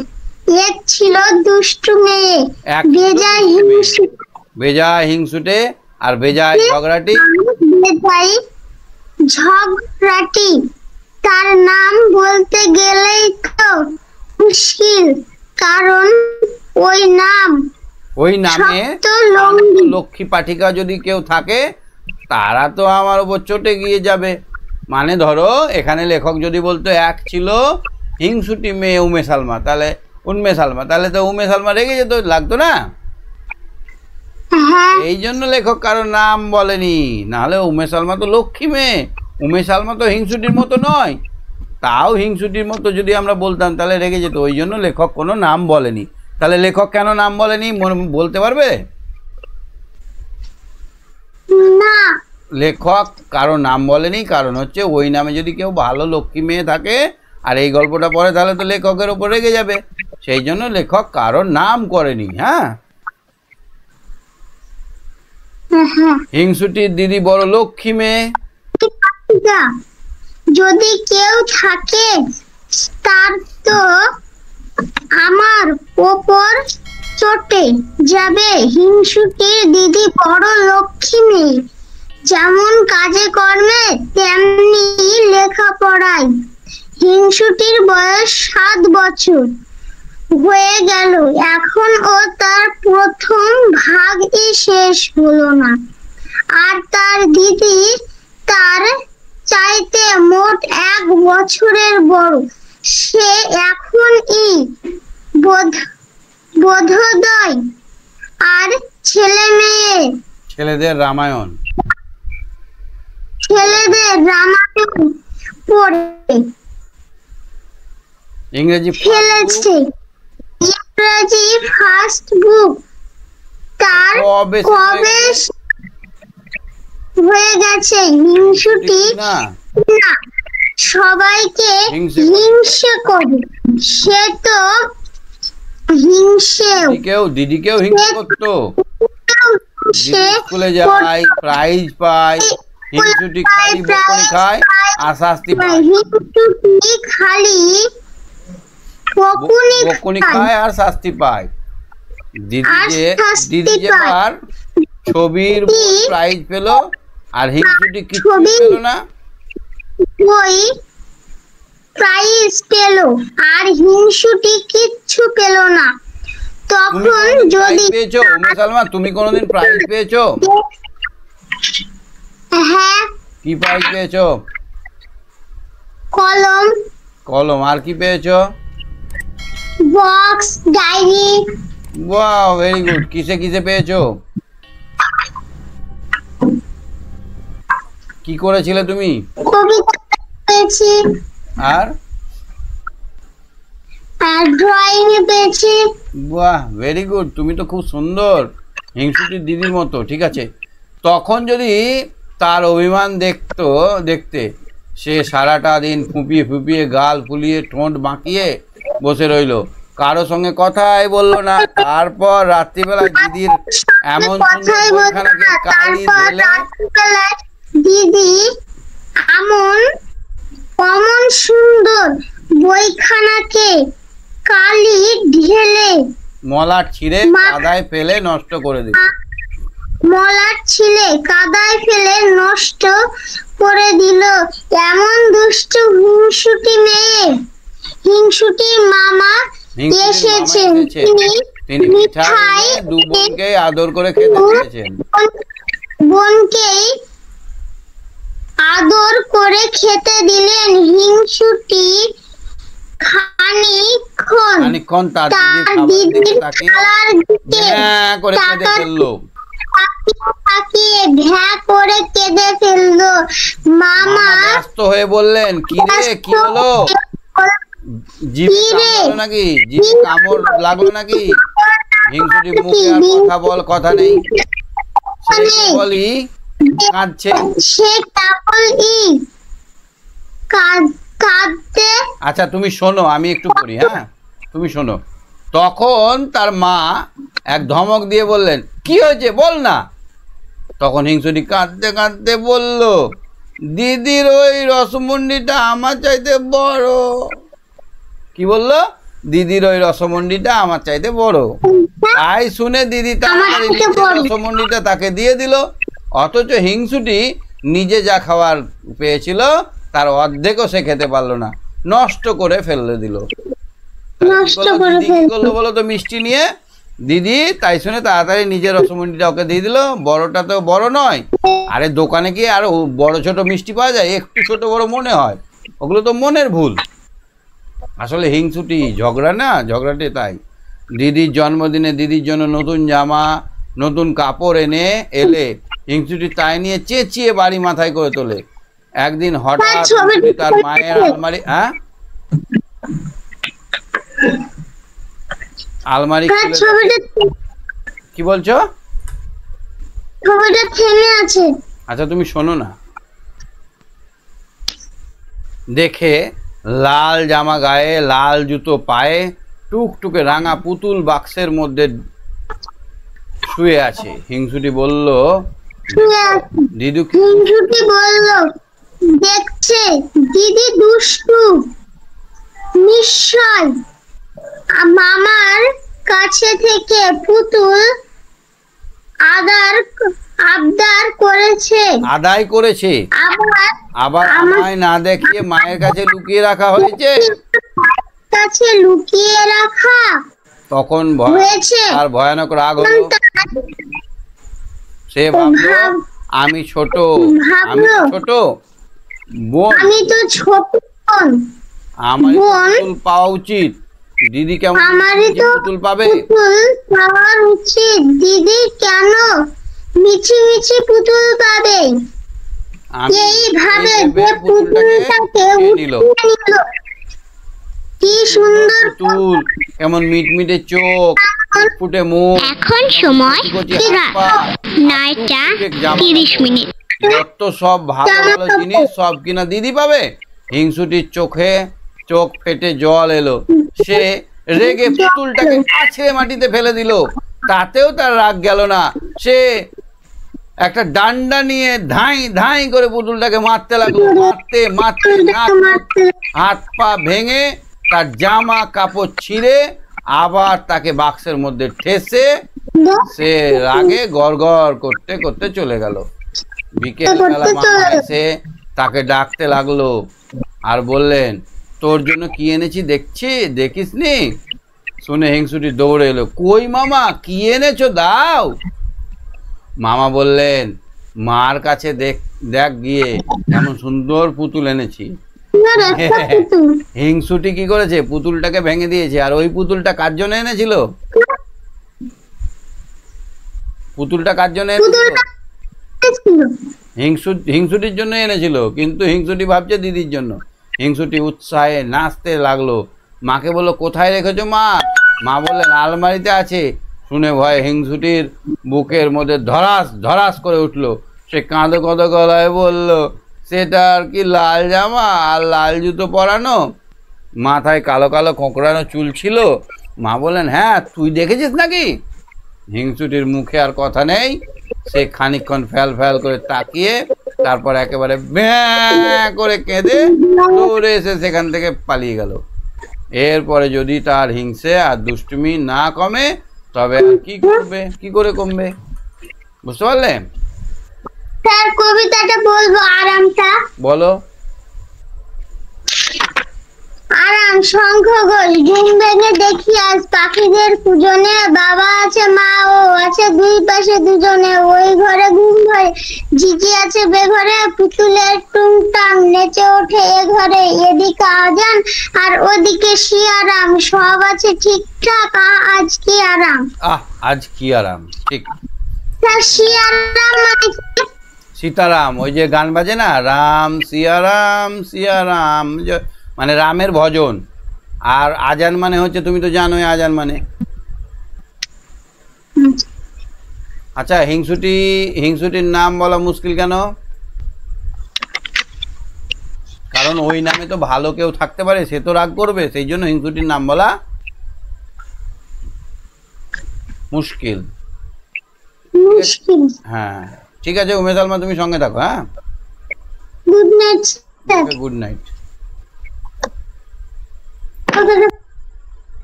[SPEAKER 2] এক ছিল দুষ্টু মেয়ে,
[SPEAKER 1] বেজায় হিংসুটে আর বেজায় ঝগড়াটি।
[SPEAKER 2] বেজায় ঝগড়াটি তার নাম বলতে গেলেই তো মুশকিল, কারণ ওই নামে
[SPEAKER 1] লক্ষ্মী পাঠিকা যদি কেউ থাকে তারা তো আমার উপর চটে গিয়ে যাবে। মানে ধরো এখানে লেখক যদি বলতো এক ছিল হিংসুটি মেয়ে উমেশ আলমা, তাহলে তাহলে তো উমেশ আলমা রেগে যেত, লাগতো না? এই জন্য লেখক কারো নাম বলেনি, নাহলে উমেশ আলমা তো লক্ষ্মী মেয়ে, উমেশ আলমা তো হিংসুটির মতো নয়। তাও হিংসুটির মতো যদি আমরা বলতাম তাহলে রেগে যেত, ওই জন্য লেখক কোনো নাম বলেনি। তাহলে লেখক কেন নাম বলেনি বলতে পারবে?
[SPEAKER 2] না,
[SPEAKER 1] লেখক কারো নাম বলেনি, কারণ হচ্ছে ওই নামে যদি কেউ ভালো লক্ষ্মী মেয়ে থাকে আর এই গল্পটা পড়ে তাহলে তো লেখকের ওপর রেগে যাবে, সেই জন্য লেখক কারো নাম করেনি। হ্যাঁ, হিংসুটির দিদি বড় লক্ষ্মী মেয়ে।
[SPEAKER 2] যদি কেউ থাকে তার তো আমার ওপর চটে যাবে। হিংসুটির দিদি বড় লক্ষ্মী মেয়ে, যেমন কাজে কর্মে তেমনি লেখাপড়ায়। হিংসুটির বয়স 7 বছর হয়ে গেল, এখন ও তার প্রথম ভাগই শেষ হলো না। আর তার দিদি তার চাইতে মোট 1 বছরের বড়। সে এখনই বোধোদয় আর
[SPEAKER 1] ছেলেদের রামায়ণ
[SPEAKER 2] পড়ে
[SPEAKER 1] ইংরেজি
[SPEAKER 2] ফার্স্ট বুক তার কবে হয়ে গেছে। হিংসুটি না সবাইকে হিংসে করে, সে তো
[SPEAKER 1] দিদিকেও হিংসে করতো। স্কুলে যায়, প্রাইজ পায়, হিংসুটি খালি বকুনি খায় আর শাস্তি পায়।
[SPEAKER 2] হিংসুটি খালি
[SPEAKER 1] বকুনি খায় আর শাস্তি পায়। দিদি যে আর ছবির প্রাইজ পেল আর হিংসুটি কিছু পেল না।
[SPEAKER 2] ওই প্রাইজ পেল আর হিংসুটি কিচ্ছু পেল না। তখন যদি
[SPEAKER 1] পেয়েছো উমেশ আলমা, তুমি কোনোদিন প্রাইজ পেয়েছো?
[SPEAKER 2] হ্যাঁ।
[SPEAKER 1] কি প্রাইজ পেয়েছো?
[SPEAKER 2] কলম,
[SPEAKER 1] কলম। আর কি পেয়েছো?
[SPEAKER 2] Box, diary.
[SPEAKER 1] Wow, very good. কিসে কিসে পেয়েছো? কি করেছিলে তুমি?
[SPEAKER 2] কবিতা পেয়েছি
[SPEAKER 1] আর
[SPEAKER 2] আর ড্রয়িং এ পেয়েছি।
[SPEAKER 1] বাহ, ভেরি গুড। তুমি তো খুব সুন্দর, হিংসুটির দিদির মতো। ঠিক আছে, তখন যদি তার অভিমান দেখতে সে সারাটা দিন ফুপিয়ে ফুপিয়ে গাল ফুলিয়ে ঠোঁট বাঁকিয়ে বসে রইলো, কারো সঙ্গে কথাই বললো না। তারপর রাত্রিবেলা দিদির এমন সুন্দর বইখানাকে কালি ঢেলে
[SPEAKER 2] দিদি এমন অমন সুন্দর বইখানাকে কালি ঢেলে
[SPEAKER 1] মলাট ছিঁড়ে কাদায় ফেলে নষ্ট করে দিল।
[SPEAKER 2] মলাট ছিলে কাদায় ফেলে নষ্ট করে দিল। এমন দুষ্টু হিংসুটি মেয়ে। হিংসুটির মামা এসেছেন।
[SPEAKER 1] তিনি মিঠাই দু বোনকে আদর করে খেতে দিয়েছেন।
[SPEAKER 2] বোনকেই আদর করে খেতে দিলেন। হিংসুটি খানিকক্ষণ
[SPEAKER 1] তার
[SPEAKER 2] দিদির
[SPEAKER 1] তাকে
[SPEAKER 2] খালার দিকে
[SPEAKER 1] করে কেঁদে ফেললো।
[SPEAKER 2] ভ্যা করে কেঁদে ফেললো। মামা
[SPEAKER 1] ব্যস্ত হয়ে বললেন, কি রে, কি হলো? জিভে কামড় নাকি? জিভে কামড় লাগলো নাকি? হিংসুটি মুখে আর কথা বল, কথা নেই। সে বলি কাঁদছে।
[SPEAKER 2] সে কেবল কাঁদতে।
[SPEAKER 1] আচ্ছা তুমি শোনো, আমি একটু পড়ি, হ্যাঁ তুমি শোনো। তখন তার মা এক ধমক দিয়ে বললেন, কি হয়েছে বল না। তখন হিংসুটি কাঁদতে কাঁদতে বলল, দিদির ওই রসমুন্ডিটা আমার চাইতে বড়। কি বললো? দিদির ওই রসমুন্ডিটা আমার চাইতে বড়। তাই শুনে দিদি তাড়াতাড়ি রসমুন্ডিটা তাকে দিয়ে দিল। অথচ হিংসুটি নিজে যা খাবার পেয়েছিল তার অর্ধেকও সে খেতে পারলো না, নষ্ট করে ফেলে দিল। দিদি কি করলো বলো তো? মিষ্টি নিয়ে দিদি তাই শুনে তাড়াতাড়ি নিজের রসমুন্ডিটা ওকে দিয়ে দিল। বড়টা তো বড় নয়, আরে দোকানে গিয়ে আরো বড় ছোট মিষ্টি পাওয়া যায়, একটু ছোট বড় মনে হয়, ওগুলো তো মনের ভুল। আসলে হিংসুটি ঝগড়া না, ঝগড়াটে। তাই দিদির জন্মদিনে দিদির জন্য নতুন জামা নতুন কাপড় এলে হিংসুটি তাই নিয়ে চেঁচিয়ে বাড়ি মাথায় করে তোলে। একদিন হঠাৎ তার মায়ের আলমারি খুলে, কি বলছো? আচ্ছা তুমি শোনো না। দেখে লাল জামা গায়ে, লাল জুতো পায়ে, টুকটুকে রাঙা পুতুল বাক্সের মধ্যে শুয়ে আছে। হিংসুটি বলল,
[SPEAKER 2] হিংসুটি বলল, দেখছে দিদি দুষ্টু, নিশ্চয় মামার কাছে থেকে পুতুল আবদার করেছে।
[SPEAKER 1] আদায় করেছে, আবার আমায় না দেখিয়ে মায়ের কাছে লুকিয়ে রাখা হয়েছে।
[SPEAKER 2] কাছে লুকিয়ে রাখা।
[SPEAKER 1] তখন আর ভয়ানক রাগ হলো। সে ভাবলো, আমি ছোট বোন,
[SPEAKER 2] আমি তো ছোট বোন,
[SPEAKER 1] আমার পুতুল পাওয়া উচিত। দিদি কেমন পুতুল পাবে?
[SPEAKER 2] পাওয়া উচিত। দিদি কেন মিছি মিছি পুতুল পাবে? এইভাবে যে পুতুলটাকে নিল। কি সুন্দর
[SPEAKER 1] পুতুল, কেমন মিটমিটে চোখ, ফুটে মুখ।
[SPEAKER 3] এখন সময় 9:30।
[SPEAKER 1] যত সব ভালো ভালো জিনিস সব কিনা দিদি পাবে। হিংসুটির চোখ ফেটে জল এলো। সে রেগে পুতুলটাকে কাছে মাটিতে ফেলে দিল। তাতেও তার রাগ গেল না। সে একটা ডান্ডা নিয়ে ধাই ধাই করে পুতুলটাকে মারতে লাগলো। মারতে হাত পা ভেঙে তার জামা কাপড় ছিঁড়ে আবার তাকে বাক্সের মধ্যে ঠেসে সে রাগে গড়গড় করতে করতে চলে গেল। বিকেলবেলা মামা এসে তাকে ডাকতে লাগলো আর বললেন, তোর জন্য কি এনেছি দেখিসনি? শুনে হিংসুটি দৌড়ে এলো। কই মামা, কি এনেছো দাও। মামা বললেন, দেখ গিয়ে এমন সুন্দর পুতুল এনেছি। হিংসুটি কি করেছে, পুতুলটাকে ভেঙে দিয়েছে। আর ওই পুতুলটা কার জন্য এনেছিল? পুতুলটা কার জন্য এনেছিল? হিংসুটির জন্য এনেছিল, কিন্তু হিংসুটি ভাবছে দিদির জন্য। হিংসুটি উৎসাহে নাচতে লাগলো। মাকে বললো, কোথায় রেখেছো মা? মা বললেন, আলমারিতে আছে। শুনে ভয়ে হিংসুটির বুকের মধ্যে ধরাস ধরাস করে উঠলো। সে কাঁদো কাঁদো গলায় বলল, সেটা আর কি লাল জামা আর লাল জুতো পরানো, মাথায় কালো কালো কোঁকড়ানো চুল ছিল। মা বললেন, হ্যাঁ তুই দেখেছিস নাকি? হিংসুটির মুখে আর কথা নেই। সে খানিকক্ষণ ফ্যাল ফ্যাল করে তাকিয়ে তারপর একেবারে ব্যাঁ করে কেঁদে দৌড়ে এসে সেখান থেকে পালিয়ে গেল। এরপরে যদি তার হিংসে আর দুষ্টুমি না কমে তবে আর কি করবে, কি করে কমবে, বুঝতে পারলে?
[SPEAKER 2] স্যার কবিতাটা বলবো আরামটা।
[SPEAKER 1] বলো।
[SPEAKER 2] আরাম শঙ্খ গোল ঘুম ভেঙে দেখি আজ পাখিদের পূজনে, বাবা আছে মা ও আছে দুই পাশে দুজনে, ওই ঘরে ঘুম ধরে ঝিঝি আছে বেঘরে, পুতুলের টুংটাং নেচে ওঠে এ ঘরে, এদিকে আজান আর ওদিকে শিয়ারাম, সব আছে ঠিকঠাক আজ কি আরাম।
[SPEAKER 1] আজ কি আরাম, ঠিক।
[SPEAKER 2] স্যার শিয়ারাম মানে
[SPEAKER 1] সীতারাম, ওই যে গান বাজে না, রাম সিয়ারাম সিয়ারাম, মানে রামের ভজন। আর আজান মানে হচ্ছে, তুমি তো জানোই আজান মানে। আচ্ছা, হিংসুটির নাম বলা মুশকিল কেন? কারণ ওই নামে তো ভালো কেউ থাকতে পারে, সে তো রাগ করবে, সেই জন্য হিংসুটির নাম বলা মুশকিল। হ্যাঁ ঠিক আছে উমেশ আলমা, তুমি সঙ্গে থাকো। হ্যাঁ,
[SPEAKER 2] গুড নাইট।
[SPEAKER 1] Good night.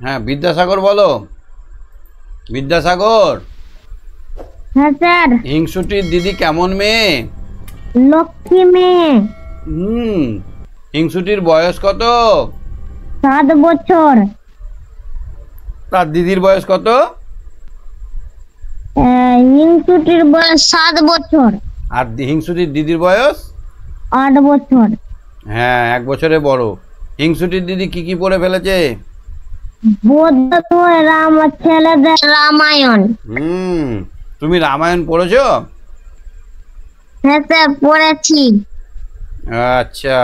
[SPEAKER 1] হ্যাঁ বিদ্যাসাগর বলো। বিদ্যাসাগর।
[SPEAKER 2] হ্যাঁ স্যার।
[SPEAKER 1] হিংসুটির দিদি কেমন মেয়ে?
[SPEAKER 2] লক্ষ্মী মেয়ে।
[SPEAKER 1] হিংসুটির বয়স কত?
[SPEAKER 2] 7 বছর।
[SPEAKER 1] তার দিদির বয়স কত?
[SPEAKER 2] হিংসুটির বয়স 7 বছর।
[SPEAKER 1] আর হিংসুটির দিদির বয়স
[SPEAKER 2] 8 বছর।
[SPEAKER 1] হ্যাঁ, 1 বছরে বড়। হিংসুটির দিদি কি কি পড়ে ফেলেছে?
[SPEAKER 2] বোধহয় ছেলেদের রামায়ণ।
[SPEAKER 1] তুমি রামায়ণ পড়েছো?
[SPEAKER 2] হ্যাঁ স্যার পড়েছি।
[SPEAKER 1] আচ্ছা,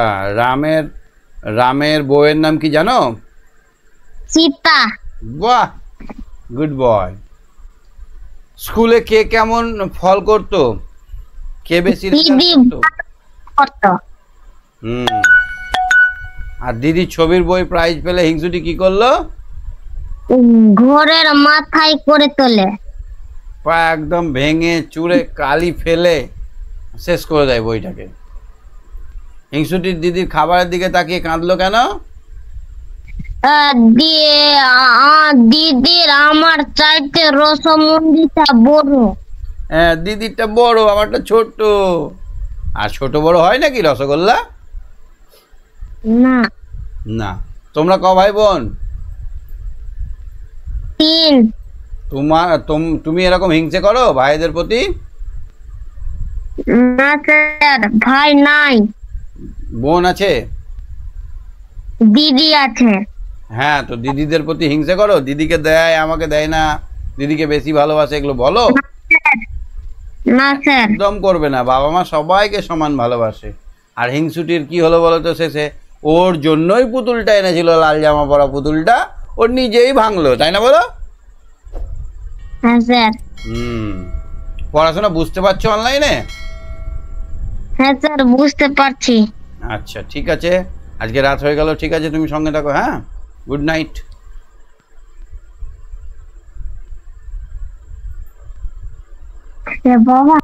[SPEAKER 1] রামের বউয়ের নাম কি জানো?
[SPEAKER 2] সীতা।
[SPEAKER 1] বাহ, গুড বয়। স্কুলে কে কেমন ফল করতো? কে বেশি
[SPEAKER 2] করতো?
[SPEAKER 1] আর দিদি ছবির বই প্রাইজ পেলে হিংসুটি কি করলো?
[SPEAKER 2] ঘরের মাথায় করে তোলে।
[SPEAKER 1] পা একদম ভেঙে চুরে কালি ফেলে শেষ করে দেয় বইটাকে। হিংসুটির দিদির খাবারের দিকে তাকিয়ে কাঁদলো কেন?
[SPEAKER 2] দিদির আমার চাইতে রসমন্ডিটা বড়।
[SPEAKER 1] হ্যাঁ, দিদিরটা বড়, আমারটা ছোট। আর ছোট বড় হয় নাকি রসগোল্লা?
[SPEAKER 2] না
[SPEAKER 1] না। তোমরা ক ভাই বোন?
[SPEAKER 2] 3।
[SPEAKER 1] তুমি এরকম হিংসে করো ভাইদের প্রতি?
[SPEAKER 2] না স্যার, ভাই নাই।
[SPEAKER 1] বোন আছে?
[SPEAKER 2] দিদি আছে।
[SPEAKER 1] হ্যাঁ, তো দিদিদের প্রতি হিংসে করো? দিদিকে দেয়, আমাকে দেয় না, দিদিকে বেশি ভালোবাসে, এগুলো বলো?
[SPEAKER 2] না স্যার।
[SPEAKER 1] একদম করবে না, বাবা মা সবাইকে সমান ভালোবাসে। আর হিংসুটির কি হলো বলো তো শেষে? ওর জন্যই পুতুলটা এনেছিল, লাল জামা পরা পুতুলটা, ওর নিজেই ভাঙলো, তাই না বলো?
[SPEAKER 2] হ্যাঁ স্যার।
[SPEAKER 1] পড়াশোনা বুঝতে পারছো অনলাইনে?
[SPEAKER 2] হ্যাঁ স্যার বুঝতে পারছি।
[SPEAKER 1] আচ্ছা ঠিক আছে, আজকে রাত হয়ে গেল, ঠিক আছে তুমি সঙ্গে থাকো। হ্যাঁ, গুড নাইট।
[SPEAKER 2] বাবা।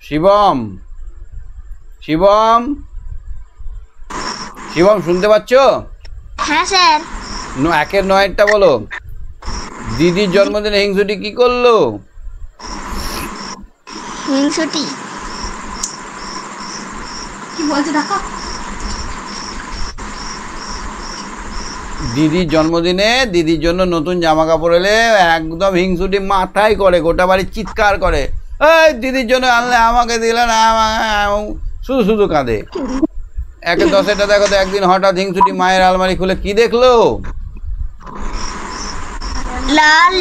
[SPEAKER 1] শিবম, শিবম, শিবম শুনতে পাচ্ছ?
[SPEAKER 2] হ্যাঁ স্যার।
[SPEAKER 1] 1-এর 9-টা বলো। দিদির জন্মদিনে হিংসুটি কি করলো?
[SPEAKER 2] হিংসুটি কি বলছে দেখো।
[SPEAKER 1] দিদির জন্মদিনে দিদির জন্য নতুন জামা কাপড় এলে একদম হিংসুটি মাথায় করে, গোটা বাড়ি চিৎকার করে, এই দিদির জন্য আনলে আমাকে দিলে না, শুধু শুধু কাঁদে। একে দশেরটা দেখো তো, একদিন হঠাৎ হিংসুটি মায়ের আলমারি খুলে কি দেখলো?
[SPEAKER 2] লাল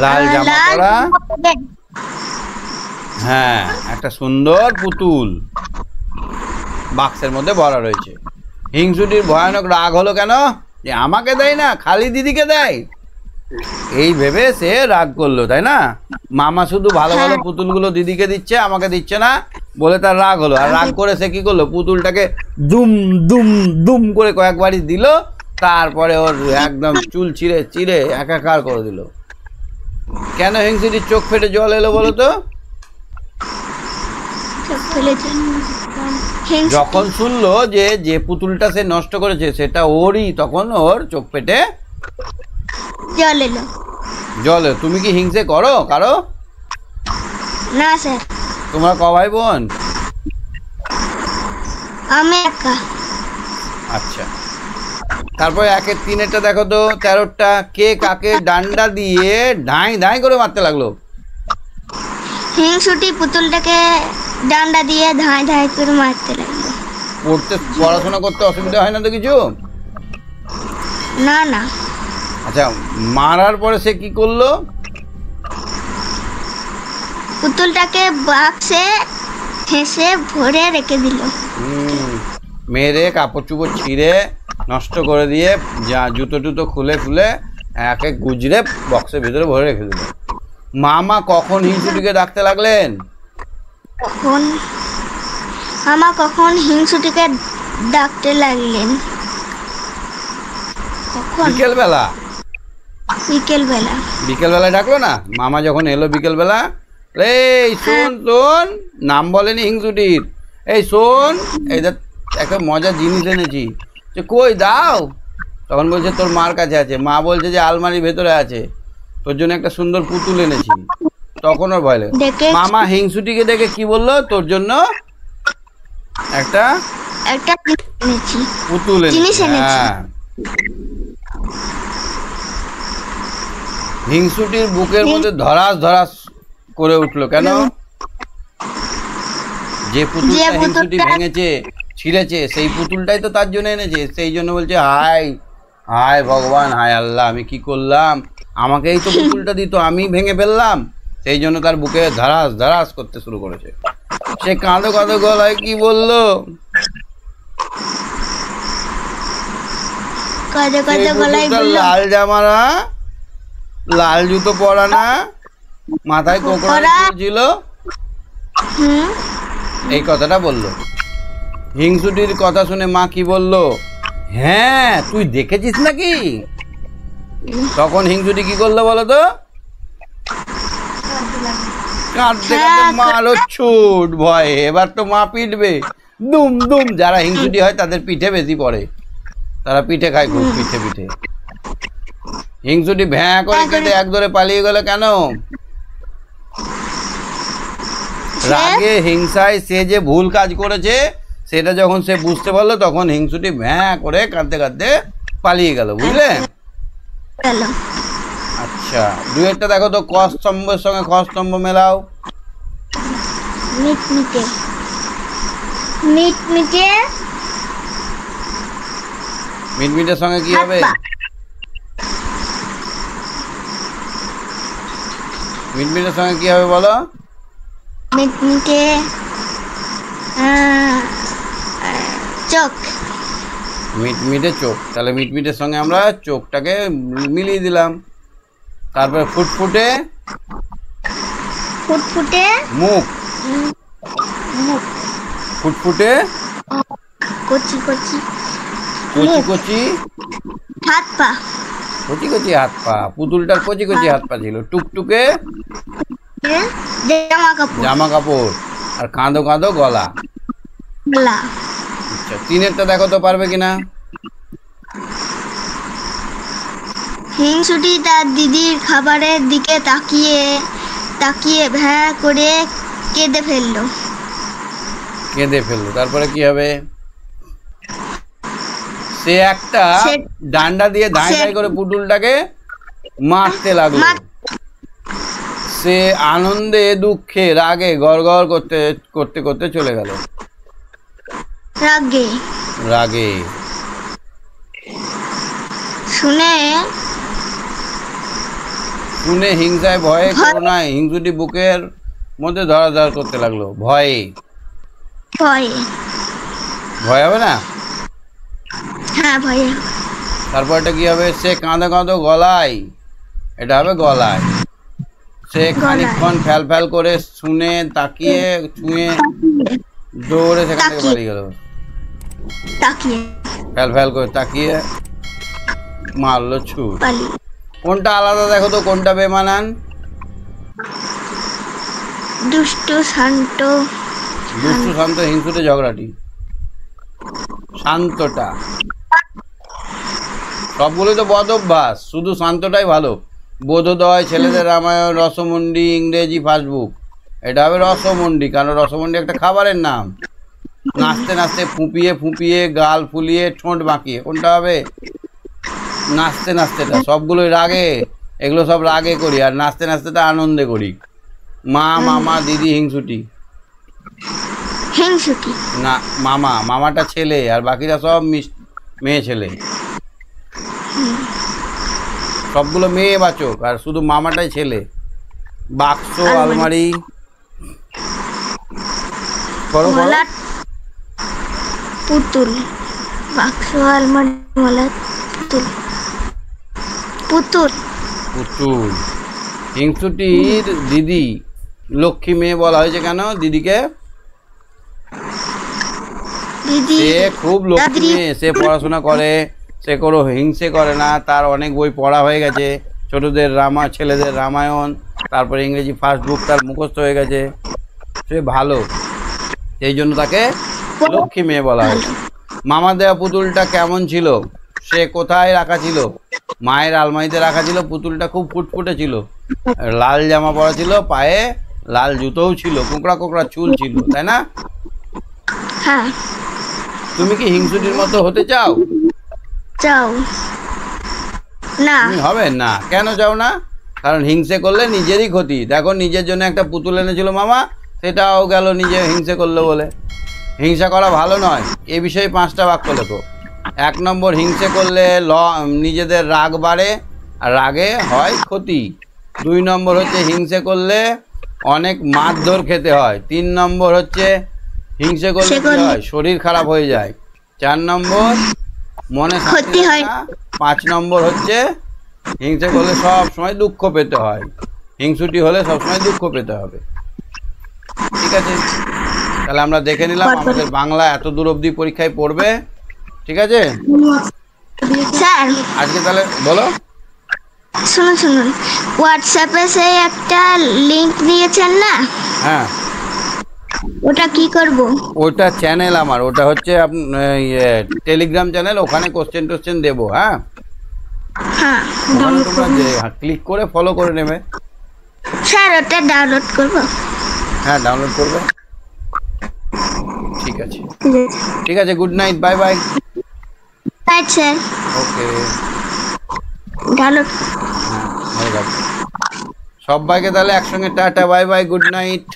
[SPEAKER 1] লাল জামা
[SPEAKER 2] লাল
[SPEAKER 1] পরা, হ্যাঁ, একটা সুন্দর পুতুল বাক্সের মধ্যে ভরা রয়েছে। হিংসুটির ভয়ানক রাগ হলো কেন? যে আমাকে দেয় না, খালি দিদিকে দেয়, এই ভেবে সে রাগ করলো, তাই না? মামা শুধু ভালো ভালো পুতুলগুলো দিদিকে দিচ্ছে, আমাকে দিচ্ছে না বলে তার রাগ হলো। আর রাগ করে সে কি করলো? পুতুলটাকে দুম দুম দুম করে কয়েকবারই দিল, তারপরে ওর একদম চুল ছিঁড়ে চিড়ে একাকার করে দিল। কেন হিংসুটির চোখ ফেটে জল এলো বলো তো? যখন শুনলো যে যে পুতুলটা সে নষ্ট করেছে সেটা ওরই, তখন ওর চোখ ফেটে
[SPEAKER 2] জল এলো।
[SPEAKER 1] জল। তুমি কি হিংসে করো কারো?
[SPEAKER 2] না স্যার।
[SPEAKER 1] তোমরা ক ভাই বোন?
[SPEAKER 2] আমি একা।
[SPEAKER 1] আচ্ছা, তারপরে একের তিনেরটা দেখো তো, 13টা কে কাকে ডান্ডা দিয়ে ঢাই ঢাই করে মারতে লাগলো?
[SPEAKER 2] হিংসুটি পুতুলটাকে ডান্ডা দিয়ে ধাঁই ধাঁই করে মারতে লাগলো।
[SPEAKER 1] পড়াশোনা করতে অসুবিধা হয় না তো কিছু?
[SPEAKER 2] না না।
[SPEAKER 1] আচ্ছা, মারার পরে সে কি করলো?
[SPEAKER 2] পুতুলটাকে বাক্সে ঠেসে ভরে রেখে দিল।
[SPEAKER 1] মেরে কাপড় চুপড় ছিঁড়ে নষ্ট করে দিয়ে, যা জুতো টুতো খুলে খুলে একে গুজরে বক্সের ভিতরে ভরে রেখে দিল। মামা কখন হিংসুটিকে ডাকতে লাগলেন?
[SPEAKER 2] কখন হিংসুটিকে ডাকতে লাগলেন? কখন?
[SPEAKER 1] বিকেলবেলা।
[SPEAKER 2] বিকেলবেলা।
[SPEAKER 1] বিকেলবেলা ডাকলো না? মামা যখন এলো বিকেলবেলা, এই শোন শোন, নাম বলেনি হিংসুটির, এই শোন, এই দেখ একটা মজার জিনিস এনেছি। যে কই দাও? তখন বলছে তোর মার কাছে আছে। মা বলছে যে আলমারির ভেতরে আছে, তোর জন্য একটা সুন্দর পুতুল এনেছি। তখন ওর ভয় লাগে। মামা হিংসুটিকে দেখে কি বললো? তোর জন্য একটা পুতুল এনেছি। হ্যাঁ, হিংসুটির বুকের মধ্যে ধরাস ধরাস করে উঠলো। কেন? যে পুতুলটা হিংসুটি ভেঙেছে ছিঁড়েছে, সেই পুতুলটাই তো তার জন্য এনেছে। সেই জন্য বলছে হায় হায় ভগবান, হায় আল্লাহ, আমি কি করলাম, আমাকেই তো পুতুলটা দিত, আমি ভেঙে ফেললাম। সেই জন্য তার বুকে ধারাস ধারাস করতে শুরু করেছে। সে কাঁদো কাঁদো গলায় কি বললো? লাল জামা না, লাল জুতো পরা না, মাথায় কোকড়া ছিল, এই কথাটা বললো। হিংসুটির কথা শুনে মা কি বললো? হ্যাঁ, তুই দেখেছিস নাকি? তখন হিংসুটি কি করলো বলো তো? কাঁদতে কাঁদতে মারো ছুট ভয়ে। এবার তো মা পিটবে, দুম দুম। যারা হিংসুটি হয় তাদের পিঠে বেশি পড়ে, তারা পিঠে খায় খুব, পিঠে পিঠে। হিংসুটি ভ্যাঁ করে কেটে এক ধরে পালিয়ে গেল। কেন? রাগে হিংসায় সে যে ভুল কাজ করেছে সেটা যখন সে বুঝতে পারলো, তখন হিংসুটি ভ্যাঁ করে কাঁদতে কাঁদতে পালিয়ে গেল। বুঝলে? আচ্ছা, দুয়েরটা দেখো তো, ক স্তম্ভের সঙ্গে খ স্তম্ভ মেলাও।
[SPEAKER 2] মিটমিটে। মিটমিটে।
[SPEAKER 1] মিটমিটের সঙ্গে কি হবে? মিটমিটের সঙ্গে কি হবে বলো?
[SPEAKER 2] মিটমিটে চোখ।
[SPEAKER 1] মিটমিটে চোখ। তাহলে মিটমিটের সঙ্গে আমরা চোখটাকে মিলিয়ে দিলাম। তারপরে ফুটফুটে।
[SPEAKER 2] ফুটফুটে
[SPEAKER 1] মুখ।
[SPEAKER 2] মুখ।
[SPEAKER 1] ফুটফুটে
[SPEAKER 2] কচি কচি।
[SPEAKER 1] কচি কচি
[SPEAKER 2] হাত পা।
[SPEAKER 1] কচি কচি হাত পা। পুতুলটার কচি কচি হাত পা ছিল। টুকটুকে
[SPEAKER 2] জামা কাপড়।
[SPEAKER 1] জামা কাপড়। আর কাঁদো কাঁদো গলা।
[SPEAKER 2] গলা।
[SPEAKER 1] আচ্ছা, তিনেরটা দেখো তো পারবে কিনা?
[SPEAKER 2] হিংসুটি তার দিদির খাবারের দিকে তাকিয়ে তাকিয়ে ভ্যাঁ করে কেঁদে ফেললো।
[SPEAKER 1] কেঁদে ফেললো। তারপরে কি হবে? সে একটা ডান্ডা দিয়ে ধাই ধাই করে পুতুলটাকে মারতে লাগলো। সে আনন্দে দুঃখে রাগে গড়গড় করতে করতে করতে চলে গেল।
[SPEAKER 2] রাগে
[SPEAKER 1] রাগে
[SPEAKER 2] শুনে
[SPEAKER 1] শুনে হিংসায় ভয়ে করুণায় হিংসুটি বুকের মধ্যে ধরাধর করতে লাগলো। ভয়ে
[SPEAKER 2] ভয়ে
[SPEAKER 1] ভয় হবে না?
[SPEAKER 2] হ্যাঁ ভয়ে
[SPEAKER 1] তারপর এটা কি হবে? সে কাঁদো কাঁদো গলায়, এটা হবে গলায়। সে খানিকক্ষণ ফ্যাল ফ্যাল করে শুনে তাকিয়ে ছুঁয়ে দৌড়ে সেখান থেকে পালিয়ে গেল।
[SPEAKER 2] তাকিয়ে
[SPEAKER 1] ফ্যাল ফ্যাল করে তাকিয়ে মারলো ছুট।
[SPEAKER 2] পালিয়ে
[SPEAKER 1] কোনটা আলাদা দেখো তো, কোনটা বেমানান?
[SPEAKER 2] দুষ্ট শান্ত
[SPEAKER 1] দুষ্টু শান্ত হিংসুটে ঝগড়াটি। শান্তটা সবগুলোই তো বদ অভ্যাস, শুধু শান্তটাই ভালো। বোধোদয়, ছেলেদের রামায়ণ, রসমন্ডি, ইংরেজি ফার্স্ট বুক, এটা হবে রসমন্ডি, কারণ রসমন্ডি একটা খাবারের নাম। নাচতে নাচতে ফুঁপিয়ে ফুঁপিয়ে গাল ফুলিয়ে ঠোঁট বাঁকিয়ে, কোনটা হবে? নাচতে নাচতেটা। সবগুলোই রাগে, এগুলো সব রাগে করি, আর নাচতে নাচতেটা আনন্দে করি। মা, মামা, দিদি, হিংসুটি।
[SPEAKER 2] হিংসুটি
[SPEAKER 1] না, মামা, মামাটা ছেলে আর বাকিরা সব মেয়ে ছেলে। সবগুলো মেয়ে বাচক আর শুধু মামাটাই ছেলে। বাক্স, আলমারি, করো করো।
[SPEAKER 2] মলাট পুতুল বাক্স আলমারি মলাট পুতুল পুতুল
[SPEAKER 1] পুতুল। হিংসুটির দিদি লক্ষ্মী মেয়ে বলা হয়েছে কেন দিদিকে?
[SPEAKER 2] দিদি
[SPEAKER 1] সে খুব লক্ষ্মী
[SPEAKER 2] দাদি
[SPEAKER 1] মেয়ে, সে পড়াশোনা করে, সে কোনো হিংসে করে না, তার অনেক বই পড়া হয়ে গেছে, ছোটদের ছেলেদের রামায়ণ, তারপরে ইংরেজি ফার্স্ট বুক তার মুখস্থ হয়ে গেছে, সে ভালো, এই জন্য তাকে লক্ষ্মী মেয়ে বলা হয়। মামা দেওয়া পুতুলটা কেমন ছিল? সে কোথায় রাখা ছিল? মায়ের আলমারিতে রাখা ছিল। পুতুলটা খুব ফুটফুটে ছিল, লাল জামা পরা ছিল, পায়ে লাল জুতোও ছিল, কোঁকড়া কোঁকড়া চুল ছিল, তাই না?
[SPEAKER 2] হ্যাঁ
[SPEAKER 1] তুমি কি হিংসুটির মতো হতে চাও?
[SPEAKER 2] চাও না
[SPEAKER 1] তুমি হবে না। কেন চাও না? কারণ হিংসে করলে নিজেরই ক্ষতি। দেখো, নিজের জন্য একটা পুতুল এনেছিল মামা, সেটাও গেল নিজে হিংসে করলো বলে। হিংসা করা ভালো নয়। এ বিষয়ে 5টা বাক্য লেখো। 1 নম্বর, হিংসে করলে নিজেদের রাগ বাড়ে আর রাগে হয় ক্ষতি। 2 নম্বর হচ্ছে হিংসে করলে অনেক মারধর খেতে হয়। 3 নম্বর হচ্ছে হিংসে করলে কি হয়? শরীর খারাপ হয়ে যায়। 4 নম্বর, মনে শান্তি
[SPEAKER 2] ক্ষতি হয়।
[SPEAKER 1] হয় না। 5 নম্বর হচ্ছে হিংসে করলে সব সময় দুঃখ পেতে হয়। হিংসুটি হলে সবসময় দুঃখ পেতে হবে। ঠিক আছে, তাহলে আমরা দেখে নিলাম আমাদের বাংলা এত দূর অবধি পরীক্ষায় পড়বে। ঠিক আছে
[SPEAKER 2] স্যার
[SPEAKER 1] আজকে, তাহলে বলো।
[SPEAKER 2] শুনুন শুনুন হোয়াটসঅ্যাপে সেই একটা লিংক দিয়েছেন না,
[SPEAKER 1] হ্যাঁ,
[SPEAKER 2] ওটা কি করব?
[SPEAKER 1] ওটা চ্যানেল আমার, ওটা হচ্ছে টেলিগ্রাম চ্যানেল, ওখানে কোশ্চেন টোশ্চেন দেবো। হ্যাঁ,
[SPEAKER 2] হ্যাঁ
[SPEAKER 1] ওখানে তোমরা ক্লিক করে ফলো করে নেবে।
[SPEAKER 2] স্যার ওটা ডাউনলোড করব?
[SPEAKER 1] হ্যাঁ, ডাউনলোড করবে। ঠিক আছে, ঠিক আছে, good night, bye bye.
[SPEAKER 2] Right sir,
[SPEAKER 1] okay,
[SPEAKER 2] download
[SPEAKER 1] হ্যাঁ, ভালো থাকবে সবাইকে। তাহলে একসঙ্গে tata, bye bye, good night.